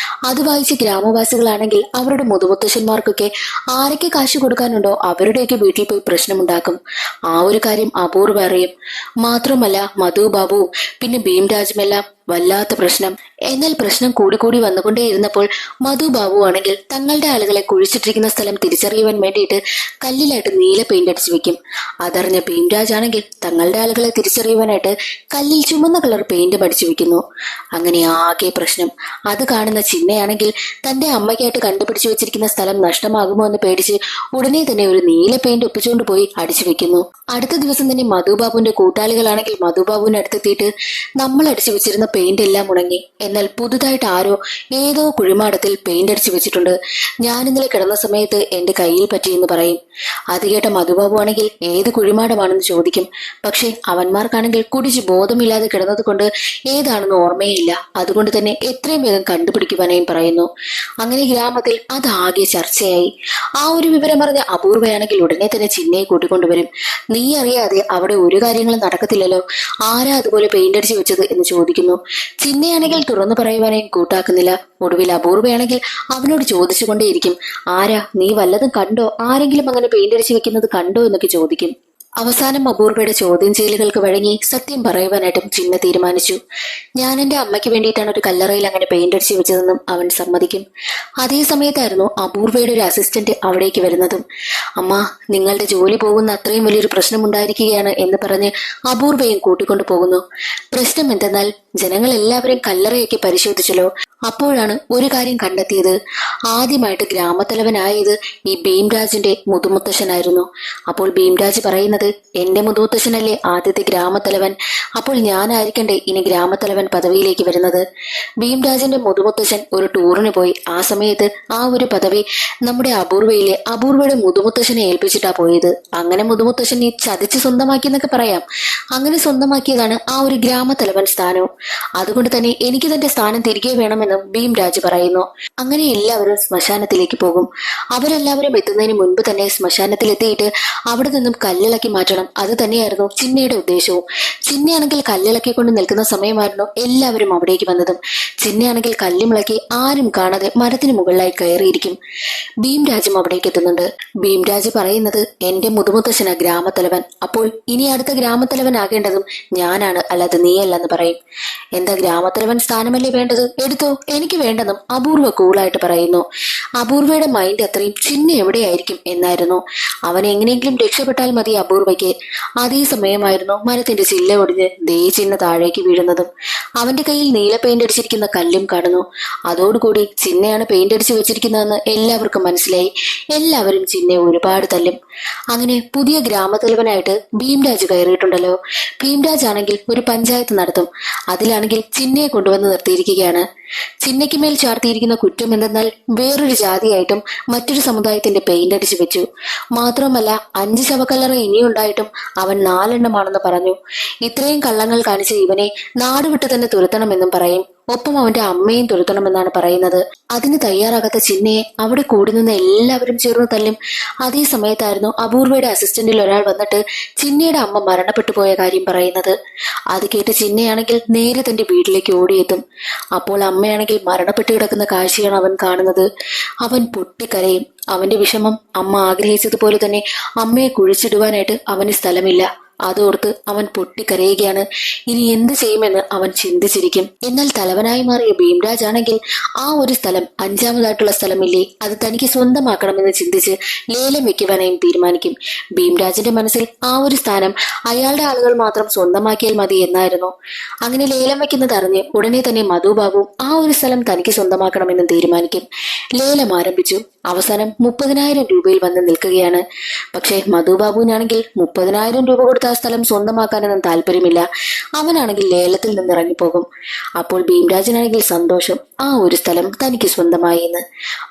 അത് വായിച്ച് ഗ്രാമവാസികളാണെങ്കിൽ അവരുടെ മുതുമുത്തശ്ശന്മാർക്കൊക്കെ ആരൊക്കെ കാശ് കൊടുക്കാനുണ്ടോ അവരുടെയൊക്കെ വീട്ടിൽ പോയി പ്രശ്നമുണ്ടാക്കും. ആ ഒരു കാര്യം അപൂർവ അറിയും. മാത്രമല്ല മധു ബാബുവും പിന്നെ ഭീംരാജുമെല്ലാം വല്ലാത്ത പ്രശ്നം. എന്നാൽ പ്രശ്നം കൂടിക്കൂടി വന്നുകൊണ്ടേയിരുന്നപ്പോൾ മധു ബാബു ആണെങ്കിൽ തങ്ങളുടെ ആളുകളെ കുഴിച്ചിട്ടിരിക്കുന്ന സ്ഥലം തിരിച്ചറിയുവാൻ വേണ്ടിയിട്ട് കല്ലിലായിട്ട് നീല പെയിന്റ് അടിച്ചു വെക്കും. അതറിഞ്ഞ ഭീംരാജ് ആണെങ്കിൽ തങ്ങളുടെ ആളുകളെ തിരിച്ചറിയുവാനായിട്ട് കല്ലിൽ ചുമന്ന കളർ പെയിന്റ് അടിച്ചു വെക്കുന്നു. അങ്ങനെ ആകെ പ്രശ്നം. അത് കാണുന്ന ചിന്നയാണെങ്കിൽ തന്റെ അമ്മയ്ക്കായിട്ട് കണ്ടുപിടിച്ചു വെച്ചിരിക്കുന്ന സ്ഥലം നഷ്ടമാകുമോ എന്ന് പേടിച്ച് ഉടനെ തന്നെ ഒരു നീല പെയിന്റ് ഒപ്പിച്ചുകൊണ്ട് പോയി അടിച്ചു വെക്കുന്നു. അടുത്ത ദിവസം തന്നെ മധുബാബുവിന്റെ കൂട്ടാളികളാണെങ്കിൽ മധുബാബുവിന്റെ അടുത്തെത്തിയിട്ട് നമ്മൾ അടിച്ചു വെച്ചിരുന്ന പെയിന്റ് എല്ലാം ഉണങ്ങി, എന്നാൽ പുതുതായിട്ട് ആരോ ഏതോ കുഴിമാടത്തിൽ പെയിന്റ് അടിച്ചു വെച്ചിട്ടുണ്ട്, ഞാൻ ഇന്നലെ കിടന്ന സമയത്ത് എന്റെ കയ്യിൽ പറ്റിയെന്ന് പറയും. അത് കേട്ട മധുബാബു ആണെങ്കിൽ ഏത് കുഴിമാടമാണെന്ന് ചോദിക്കും. പക്ഷെ അവന്മാർക്കാണെങ്കിൽ കുടിച്ച് ബോധമില്ലാതെ കിടന്നത് കൊണ്ട് ഏതാണെന്ന് ഓർമ്മയില്ല. അതുകൊണ്ട് തന്നെ എത്രയും വേഗം കണ്ടുപിടിക്കുവാനായും പറയുന്നു. അങ്ങനെ ഗ്രാമത്തിൽ അതാകെ ചർച്ചയായി. ആ ഒരു വിവരം അറിഞ്ഞ അപൂർവയാണെങ്കിൽ ഉടനെ തന്നെ ചിന്നയെ കൂട്ടിക്കൊണ്ടുവരും. നീ അറിയാതെ അവിടെ ഒരു കാര്യങ്ങളും നടക്കത്തില്ലല്ലോ, ആരാ അതുപോലെ പെയിന്റ് അടിച്ചു വെച്ചത് എന്ന് ചോദിക്കുന്നു. ചിന്നയാണെങ്കിൽ തുറന്നു പറയുവാനേയും കൂട്ടാക്കുന്നില്ല. ഒടുവിൽ അപൂർവയാണെങ്കിൽ അവനോട് ചോദിച്ചുകൊണ്ടേയിരിക്കും, ആരാ, നീ വല്ലതും കണ്ടോ, ആരെങ്കിലും അങ്ങനെ പെയിന്റ് അടിച്ചു വെക്കുന്നത് കണ്ടോ എന്നൊക്കെ ചോദിക്കും. അവസാനം അപൂർവയുടെ ചോദ്യം ചെയ്യലുകൾക്ക് വഴങ്ങി സത്യം പറയുവാനായിട്ടും ചിന്ന തീരുമാനിച്ചു. ഞാൻ എന്റെ അമ്മയ്ക്ക് വേണ്ടിയിട്ടാണ് ഒരു കല്ലറയിൽ അങ്ങനെ പെയിന്റ് അടിച്ചു വെച്ചതെന്നും അവൻ സമ്മതിക്കും. അതേ സമയത്തായിരുന്നു അപൂർവയുടെ ഒരു അസിസ്റ്റന്റ് അവിടേക്ക് വരുന്നതും. അമ്മ, നിങ്ങളുടെ ജോലി പോകുന്ന അത്രയും വലിയൊരു പ്രശ്നം ഉണ്ടായിരിക്കുകയാണ് എന്ന് പറഞ്ഞ് അപൂർവയും കൂട്ടിക്കൊണ്ടു പോകുന്നു. പ്രശ്നം എന്തെന്നാൽ ജനങ്ങൾ എല്ലാവരും കല്ലറയൊക്കെ പരിശോധിച്ചല്ലോ. അപ്പോഴാണ് ഒരു കാര്യം കണ്ടെത്തിയത്. ആദ്യമായിട്ട് ഗ്രാമത്തലവനായത് ഈ ഭീംരാജിന്റെ മുതുമുത്തശ്ശനായിരുന്നു. അപ്പോൾ ഭീംരാജ് പറയുന്നത്, എന്റെ മുതുമുത്തശ്ശനല്ലേ ആദ്യത്തെ ഗ്രാമത്തലവൻ, അപ്പോൾ ഞാനായിരിക്കണ്ടേ ഇനി ഗ്രാമത്തലവൻ പദവിയിലേക്ക് വരുന്നത്. ഭീംരാജിന്റെ മുതുമുത്തശ്ശൻ ഒരു ടൂറിന് പോയി. ആ സമയത്ത് ആ ഒരു പദവി നമ്മുടെ അപൂർവയുടെ മുതുമുത്തശ്ശനെ ഏൽപ്പിച്ചിട്ടാ പോയത്. അങ്ങനെ മുതുമുത്തശ്ശൻ ഈ ചതിച്ച് സ്വന്തമാക്കിയെന്നൊക്കെ പറയാം. അങ്ങനെ സ്വന്തമാക്കിയതാണ് ആ ഒരു ഗ്രാമത്തലവൻ സ്ഥാനവും. അതുകൊണ്ട് തന്നെ എനിക്ക് തന്റെ സ്ഥാനം തിരികെ വേണമെന്നും ഭീംരാജ് പറയുന്നു. അങ്ങനെ എല്ലാവരും ശ്മശാനത്തിലേക്ക് പോകും. അവരെല്ലാവരും എത്തുന്നതിന് മുൻപ് തന്നെ ശ്മശാനത്തിലെത്തിയിട്ട് അവിടെ നിന്നും കല്ലിളക്കി മാറ്റണം. അത് തന്നെയായിരുന്നു ചിന്നയുടെ ഉദ്ദേശവും. ചിന്നയാണെങ്കിൽ കല്ലിളക്കി കൊണ്ട് നിൽക്കുന്ന സമയമായിരുന്നു എല്ലാവരും അവിടേക്ക് വന്നതും. ചിന്നയാണെങ്കിൽ കല്ലുമിളക്കി ആരും കാണാതെ മരത്തിന് മുകളിലായി കയറിയിരിക്കും. ഭീംരാജും അവിടേക്ക് എത്തുന്നുണ്ട്. ഭീംരാജ് പറയുന്നത്, എന്റെ മുതുമുത്തശ്ശന ഗ്രാമത്തലവൻ, അപ്പോൾ ഇനി അടുത്ത ഗ്രാമത്തലവനാകേണ്ടതും ഞാനാണ്, അല്ലാതെ നീയല്ലെന്ന് പറയും. എന്താ, ഗ്രാമത്തലവൻ സ്ഥാനമല്ലേ വേണ്ടത്, എടുത്തോ, എനിക്ക് വേണ്ടെന്നും അപൂർവ കൂളായിട്ട് പറയുന്നു. അപൂർവയുടെ മൈൻഡ് അത്രയും ചിന്ന എവിടെയായിരിക്കും എന്നായിരുന്നു. അവൻ എങ്ങനെയെങ്കിലും രക്ഷപ്പെട്ടാൽ മതി അപൂർവയ്ക്ക്. അതേ സമയമായിരുന്നു മരത്തിന്റെ ചില്ല ഒടിഞ്ഞ് ദേ ചിന്ന താഴേക്ക് വീഴുന്നതും. അവന്റെ കയ്യിൽ നീല പെയിന്റ് അടിച്ചിരിക്കുന്ന കല്ലും കാണുന്നു. അതോടുകൂടി ചിന്നയാണ് പെയിന്റ് അടിച്ചു വെച്ചിരിക്കുന്നതെന്ന് എല്ലാവർക്കും മനസ്സിലായി. എല്ലാവരും ചിന്നയെ ഒരുപാട് തല്ലും. അങ്ങനെ പുതിയ ഗ്രാമത്തലവനായിട്ട് ഭീംരാജ് കയറിയിട്ടുണ്ടല്ലോ. ഭീംരാജ് ആണെങ്കിൽ ഒരു പഞ്ചായത്ത് നടത്തും. അതിലാണെങ്കിൽ ചിന്നയെ കൊണ്ടുവന്ന് നിർത്തിയിരിക്കുകയാണ്. ചിന്നയ്ക്ക് മേൽ ചാർത്തിയിരിക്കുന്ന കുറ്റം എന്തെന്നാൽ വേറൊരു ജാതിയായിട്ടും മറ്റൊരു സമുദായത്തിന്റെ പെയിന്റ് അടിച്ചു വെച്ചു. മാത്രമല്ല 5 ശവക്കല്ലറ ഇനിയുണ്ടായിട്ടും അവൻ 4 എണ്ണമാണെന്ന് പറഞ്ഞു. ഇത്രയും കള്ളങ്ങൾ കാണിച്ച ഇവനെ നാടുവിട്ട് തന്നെ തുരത്തണമെന്നും പറയും. ഒപ്പം അവന്റെ അമ്മയും തുരത്തണമെന്നാണ് പറയുന്നത്. അതിന് തയ്യാറാകാത്ത ചിന്നയെ അവിടെ കൂടി നിന്ന് എല്ലാവരും ചേർന്ന് തല്ലും. അതേ സമയത്തായിരുന്നു അപൂർവയുടെ അസിസ്റ്റന്റിൽ ഒരാൾ വന്നിട്ട് ചിന്നയുടെ അമ്മ മരണപ്പെട്ടു പോയ കാര്യം പറയുന്നത്. അത് കേട്ട് ചിന്നയാണെങ്കിൽ നേരെ തന്റെ വീട്ടിലേക്ക് ഓടിയെത്തും. അപ്പോൾ അമ്മയാണെങ്കിൽ മരണപ്പെട്ടു കിടക്കുന്ന കാഴ്ചയാണ് അവൻ കാണുന്നത്. അവൻ പൊട്ടിക്കരയും. അവന്റെ വിഷമം അമ്മ ആഗ്രഹിച്ചതുപോലെ തന്നെ അമ്മയെ കുഴിച്ചിടുവാനായിട്ട് അവന് സ്ഥലമില്ല. അതോർത്ത് അവൻ പൊട്ടിക്കരയുകയാണ്. ഇനി എന്ത് ചെയ്യുമെന്ന് അവൻ ചിന്തിച്ചിരിക്കും. എന്നാൽ തലവനായി മാറിയ ഭീംരാജ് ആണെങ്കിൽ ആ ഒരു സ്ഥലം, അഞ്ചാമതായിട്ടുള്ള സ്ഥലമില്ലേ, അത് തനിക്ക് സ്വന്തമാക്കണമെന്ന് ചിന്തിച്ച് ലേലം വെക്കുവാനായും തീരുമാനിക്കും. ഭീംരാജിന്റെ മനസ്സിൽ ആ ഒരു സ്ഥാനം അയാളുടെ ആളുകൾ മാത്രം സ്വന്തമാക്കിയാൽ മതി എന്നായിരുന്നു. അങ്ങനെ ലേലം വെക്കുന്നത് അറിഞ്ഞ് ഉടനെ തന്നെ മധുബാബുവും ആ ഒരു സ്ഥലം തനിക്ക് സ്വന്തമാക്കണമെന്ന് തീരുമാനിക്കും. ലേലം ആരംഭിച്ചു. അവസാനം 30,000 രൂപയിൽ വന്ന് നിൽക്കുകയാണ്. പക്ഷേ മധുബാബുവിനാണെങ്കിൽ 30,000 രൂപ കൊടുത്ത ആ സ്ഥലം സ്വന്തമാക്കാനൊന്നും താല്പര്യമില്ല. അവനാണെങ്കിൽ ലേലത്തിൽ നിന്ന് ഇറങ്ങിപ്പോകും. അപ്പോൾ ഭീംരാജിനാണെങ്കിൽ സന്തോഷം, ആ ഒരു സ്ഥലം തനിക്ക് സ്വന്തമായി എന്ന്.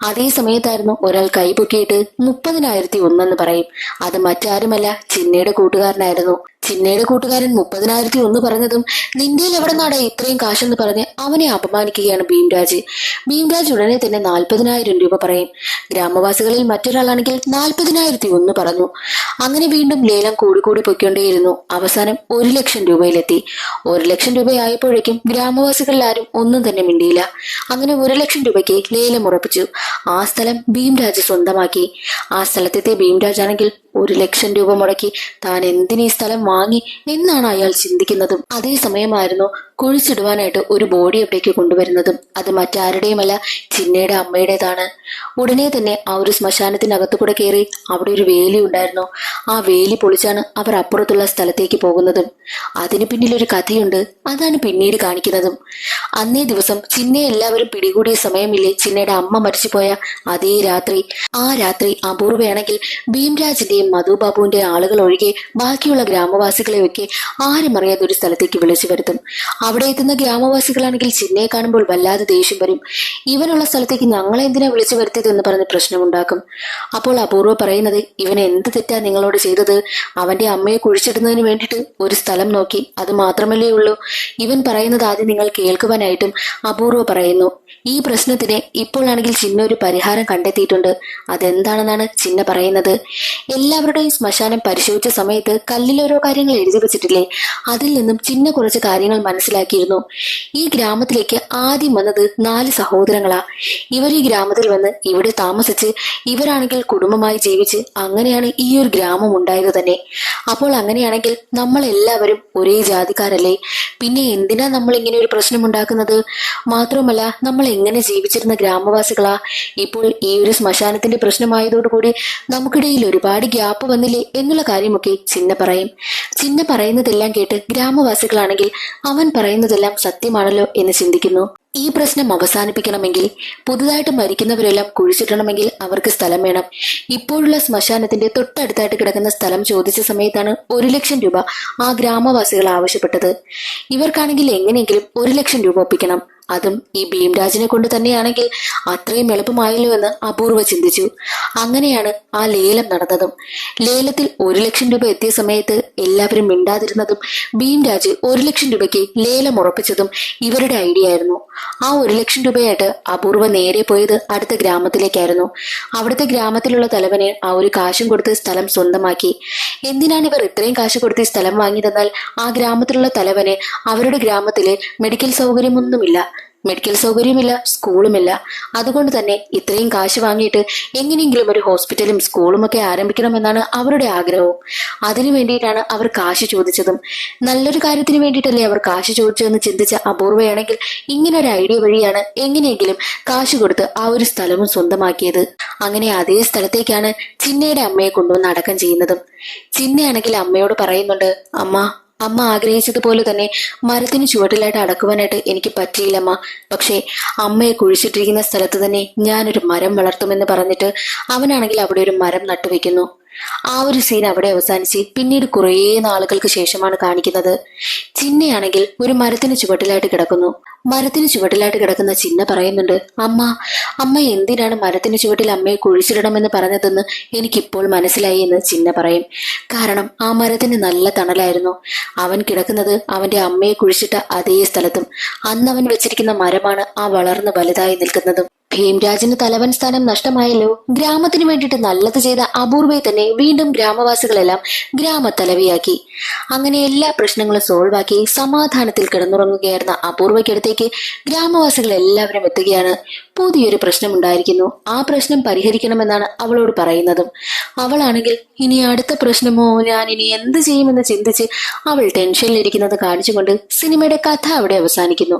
അതേ സമയത്തായിരുന്നു ഒരാൾ കൈപൊക്കിയിട്ട് 30,001 എന്ന് പറയും. അത് മറ്റാരുമല്ല, ചിന്നയുടെ കൂട്ടുകാരനായിരുന്നു. ചിന്നയുടെ കൂട്ടുകാരൻ 30,001 പറഞ്ഞതും നിന്റെ എവിടെ നാടാ ഇത്രയും കാശെന്ന് പറഞ്ഞ് അവനെ അപമാനിക്കുകയാണ് ഭീംരാജ്. ഭീംരാജ് ഉടനെ തന്നെ 40,000 രൂപ പറയും. ഗ്രാമവാസികളിൽ മറ്റൊരാളാണെങ്കിൽ 40,001 പറഞ്ഞു. അങ്ങനെ വീണ്ടും ലേലം കൂടിക്കൂടി പൊയ്ക്കൊണ്ടേയിരുന്നു. അവസാനം 1,00,000 രൂപയിലെത്തി. 1,00,000 രൂപയായപ്പോഴേക്കും ഗ്രാമവാസികളിൽ ആരും ഒന്നും തന്നെ മിണ്ടിയില്ല. അങ്ങനെ 1,00,000 രൂപയ്ക്ക് ലേലം ഉറപ്പിച്ചു. ആ സ്ഥലം ഭീംരാജ് സ്വന്തമാക്കി. ആ സ്ഥലത്തെ ഭീംരാജ് ആണെങ്കിൽ 1,00,000 രൂപ മുടക്കി താൻ എന്തിനീ സ്ഥലം വാങ്ങി എന്നാണ് അയാൾ ചിന്തിക്കുന്നതും. അതേ സമയമായിരുന്നു കുഴിച്ചിടുവാനായിട്ട് ഒരു ബോഡി അവിടേക്ക് കൊണ്ടുവരുന്നതും. അത് മറ്റാരുടെയുമല്ല, ചിന്നയുടെ അമ്മയുടേതാണ്. ഉടനെ തന്നെ ആ ഒരു ശ്മശാനത്തിനകത്തു കൂടെ കയറി അവിടെ ഒരു വേലി ഉണ്ടായിരുന്നു. ആ വേലി പൊളിച്ചാണ് അവർ അപ്പുറത്തുള്ള സ്ഥലത്തേക്ക് പോകുന്നതും. അതിന് പിന്നിലൊരു കഥയുണ്ട്, അതാണ് പിന്നീട് കാണിക്കുന്നതും. അന്നേ ദിവസം ചിന്നയെ എല്ലാവരും പിടികൂടിയ സമയമില്ലേ, ചിന്നയുടെ അമ്മ മരിച്ചുപോയ അതേ രാത്രി. ആ രാത്രി അപൂർവയാണെങ്കിൽ ഭീംരാജിന്റെയും മധുബാബുവിന്റെ ആളുകൾ ഒഴികെ ബാക്കിയുള്ള ഗ്രാമവാസികളെയൊക്കെ ആരും അറിയാതെ ഒരു സ്ഥലത്തേക്ക് വിളിച്ചു വരുത്തും. അവിടെ എത്തുന്ന ഗ്രാമവാസികളാണെങ്കിൽ ചിന്നയെ കാണുമ്പോൾ വല്ലാതെ ദേഷ്യം വരും. ഇവനുള്ള സ്ഥലത്തേക്ക് ഞങ്ങളെ എന്തിനാ വിളിച്ചു വരുത്തിയത് എന്ന് പറഞ്ഞ് പ്രശ്നമുണ്ടാക്കും. അപ്പോൾ അപൂർവ പറയുന്നത്, ഇവൻ എന്ത് തെറ്റാ നിങ്ങളോട് ചെയ്തത്? അവന്റെ അമ്മയെ കുഴിച്ചിടുന്നതിന് വേണ്ടിയിട്ട് ഒരു സ്ഥലം നോക്കി, അത് മാത്രമല്ലേ ഉള്ളൂ. ഇവൻ പറയുന്നത് ആദ്യം നിങ്ങൾ കേൾക്കുവാനായിട്ടും അപൂർവ പറയുന്നു. ഈ പ്രശ്നത്തിന് ഇപ്പോഴാണെങ്കിൽ ചിന്ന ഒരു പരിഹാരം കണ്ടെത്തിയിട്ടുണ്ട്. അതെന്താണെന്നാണ് ചിന്ന പറയുന്നത്. എല്ലാവരുടെയും ശ്മശാനം പരിശോധിച്ച സമയത്ത് കല്ലിൽ ഓരോ കാര്യങ്ങൾ എഴുതി വെച്ചിട്ടില്ലേ, അതിൽ നിന്നും ചിന്ന കുറച്ച് കാര്യങ്ങൾ മനസ്സിലാക്കിയിരുന്നു. ഈ ഗ്രാമത്തിലേക്ക് ആദ്യം വന്നത് 4 സഹോദരങ്ങളാ. ഇവർ ഈ ഗ്രാമത്തിൽ വന്ന് ഇവിടെ താമസിച്ച് ഇവരാണെങ്കിൽ കുടുംബമായി ജീവിച്ച് അങ്ങനെയാണ് ഈ ഒരു ഗ്രാമം ഉണ്ടായത് തന്നെ. അപ്പോൾ അങ്ങനെയാണെങ്കിൽ നമ്മൾ എല്ലാവരും ഒരേ ജാതിക്കാരല്ലേ, പിന്നെ എന്തിനാ നമ്മൾ ഇങ്ങനെ ഒരു പ്രശ്നം ഉണ്ടാക്കുന്നത്? മാത്രമല്ല നമ്മൾ എങ്ങനെ ജീവിച്ചിരുന്ന ഗ്രാമവാസികളാ. ഇപ്പോൾ ഈ ഒരു ശ്മശാനത്തിന്റെ പ്രശ്നമായതോടുകൂടി നമുക്കിടയിൽ ഒരുപാട് ഗ്യാപ്പ് വന്നില്ലേ എന്നുള്ള കാര്യമൊക്കെ ചിന്ന പറയും. ചിന്ന പറയുന്നതെല്ലാം കേട്ട് ഗ്രാമവാസികളാണെങ്കിൽ അവൻ പറയുന്നതെല്ലാം സത്യമാണല്ലോ എന്ന് ചിന്തിക്കുന്നു. ഈ പ്രശ്നം അവസാനിപ്പിക്കണമെങ്കിൽ, പുതുതായിട്ട് മരിക്കുന്നവരെല്ലാം കുഴിച്ചിടണമെങ്കിൽ അവർക്ക് സ്ഥലം വേണം. ഇപ്പോഴുള്ള ശ്മശാനത്തിന്റെ തൊട്ടടുത്തായിട്ട് കിടക്കുന്ന സ്ഥലം ചോദിച്ച സമയത്താണ് 1,00,000 രൂപ ആ ഗ്രാമവാസികൾ ആവശ്യപ്പെട്ടത്. ഇവർക്കാണെങ്കിൽ എങ്ങനെയെങ്കിലും 1,00,000 രൂപ ഒപ്പിക്കണം. അതും ഈ ഭീംരാജിനെ കൊണ്ട് തന്നെയാണെങ്കിൽ അത്രയും എളുപ്പമായല്ലോ എന്ന് അപൂർവ ചിന്തിച്ചു. അങ്ങനെയാണ് ആ ലേലം നടന്നതും. ലേലത്തിൽ 1,00,000 രൂപ എത്തിയ സമയത്ത് എല്ലാവരും മിണ്ടാതിരുന്നതും ഭീംരാജ് 1,00,000 രൂപയ്ക്ക് ലേലം ഉറപ്പിച്ചതും ഇവരുടെ ഐഡിയ ആയിരുന്നു. ആ 1,00,000 രൂപയായിട്ട് അപൂർവ നേരെ പോയത് അടുത്ത ഗ്രാമത്തിലേക്കായിരുന്നു. അവിടുത്തെ ഗ്രാമത്തിലുള്ള തലവന് ആ ഒരു കാശും കൊടുത്ത് സ്ഥലം സ്വന്തമാക്കി. എന്തിനാണ് ഇവർ ഇത്രയും കാശ് കൊടുത്ത് സ്ഥലം വാങ്ങിയതെന്നാൽ ആ ഗ്രാമത്തിലുള്ള തലവന് അവരുടെ ഗ്രാമത്തില് മെഡിക്കൽ സൗകര്യമൊന്നുമില്ല. മെഡിക്കൽ സൗകര്യമില്ല, സ്കൂളുമില്ല. അതുകൊണ്ട് തന്നെ ഇത്രയും കാശ് വാങ്ങിയിട്ട് എങ്ങനെയെങ്കിലും ഒരു ഹോസ്പിറ്റലും സ്കൂളും ഒക്കെ ആരംഭിക്കണമെന്നാണ് അവരുടെ ആഗ്രഹവും. അതിനു വേണ്ടിയിട്ടാണ് അവർ കാശ് ചോദിച്ചതും. നല്ലൊരു കാര്യത്തിന് വേണ്ടിയിട്ടല്ലേ അവർ കാശ് ചോദിച്ചതെന്ന് ചിന്തിച്ച അപൂർവയാണെങ്കിൽ ഇങ്ങനെ ഒരു ഐഡിയ വഴിയാണ് എങ്ങനെയെങ്കിലും കാശ് കൊടുത്ത് ആ ഒരു സ്ഥലവും സ്വന്തമാക്കിയത്. അങ്ങനെ അതേ സ്ഥലത്തേക്കാണ് ചിന്നയുടെ അമ്മയെ കൊണ്ടുവന്ന് അടക്കം ചെയ്യുന്നതും. ചിന്നയാണെങ്കിൽ അമ്മയോട് പറയുന്നുണ്ട്, അമ്മ ആഗ്രഹിച്ചതുപോലെ തന്നെ മരത്തിന് ചുവട്ടിലായിട്ട് അടക്കുവാനായിട്ട് എനിക്ക് പറ്റിയില്ലമ്മ. പക്ഷേ അമ്മയെ കുഴിച്ചിട്ടിരിക്കുന്ന സ്ഥലത്ത് തന്നെ ഞാനൊരു മരം വളർത്തുമെന്ന് പറഞ്ഞിട്ട് അവനാണെങ്കിൽ അവിടെ ഒരു മരം നട്ടുവെക്കുന്നു. ആ ഒരു സീൻ അവിടെ അവസാനിച്ച് പിന്നീട് കുറേ നാളുകൾക്ക് ശേഷമാണ് കാണിക്കുന്നത്. ചിന്നയാണെങ്കിൽ ഒരു മരത്തിന് ചുവട്ടിലായിട്ട് കിടക്കുന്നു. മരത്തിന് ചുവട്ടിലായിട്ട് കിടക്കുന്ന ചിന്ന പറയുന്നുണ്ട്, അമ്മ എന്തിനാണ് മരത്തിന് ചുവട്ടിൽ അമ്മയെ കുഴിച്ചിടണമെന്ന് പറഞ്ഞതെന്ന് എനിക്കിപ്പോൾ മനസ്സിലായി എന്ന് ചിന്ന പറയും. കാരണം ആ മരത്തിന് നല്ല തണലായിരുന്നു. അവൻ കിടക്കുന്നത് അവന്റെ അമ്മയെ കുഴിച്ചിട്ട അതേ സ്ഥലത്തും. അന്ന് അവൻ വെച്ചിരിക്കുന്ന മരമാണ് ആ വളർന്ന് വലുതായി നിൽക്കുന്നതും. ഭീംരാജിന് തലവൻ സ്ഥാനം നഷ്ടമായല്ലോ. ഗ്രാമത്തിന് വേണ്ടിയിട്ട് നല്ലത് ചെയ്ത അപൂർവയെ തന്നെ വീണ്ടും ഗ്രാമവാസികളെല്ലാം ഗ്രാമത്തലവിയാക്കി. അങ്ങനെ എല്ലാ പ്രശ്നങ്ങളും സോൾവ് ആക്കി സമാധാനത്തിൽ കിടന്നുറങ്ങുകയായിരുന്ന അപൂർവയ്ക്കടുത്തേക്ക് ഗ്രാമവാസികൾ എല്ലാവരും എത്തുകയാണ്. പുതിയൊരു പ്രശ്നമുണ്ടായിരിക്കുന്നു. ആ പ്രശ്നം പരിഹരിക്കണമെന്നാണ് അവളോട് പറയുന്നതും. അവളാണെങ്കിൽ ഇനി അടുത്ത പ്രശ്നമോ, ഞാൻ ഇനി എന്ത് ചെയ്യുമെന്ന് ചിന്തിച്ച് അവൾ ടെൻഷനിലിരിക്കുന്നത് കാണിച്ചുകൊണ്ട് സിനിമയുടെ കഥ അവിടെ അവസാനിക്കുന്നു.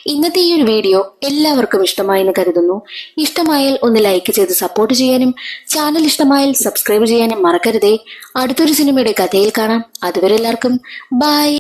ഇന്നത്തെ ഈ ഒരു വീഡിയോ എല്ലാവർക്കും ഇഷ്ടമായെന്ന് കരുതുന്നു. ഇഷ്ടമായാൽ ഒന്ന് ലൈക്ക് ചെയ്ത് സപ്പോർട്ട് ചെയ്യാനും ചാനൽ ഇഷ്ടമായാൽ സബ്സ്ക്രൈബ് ചെയ്യാനും മറക്കരുതേ. അടുത്തൊരു സിനിമയുടെ കഥയിൽ കാണാം. അതുവരെ എല്ലാവർക്കും ബൈ.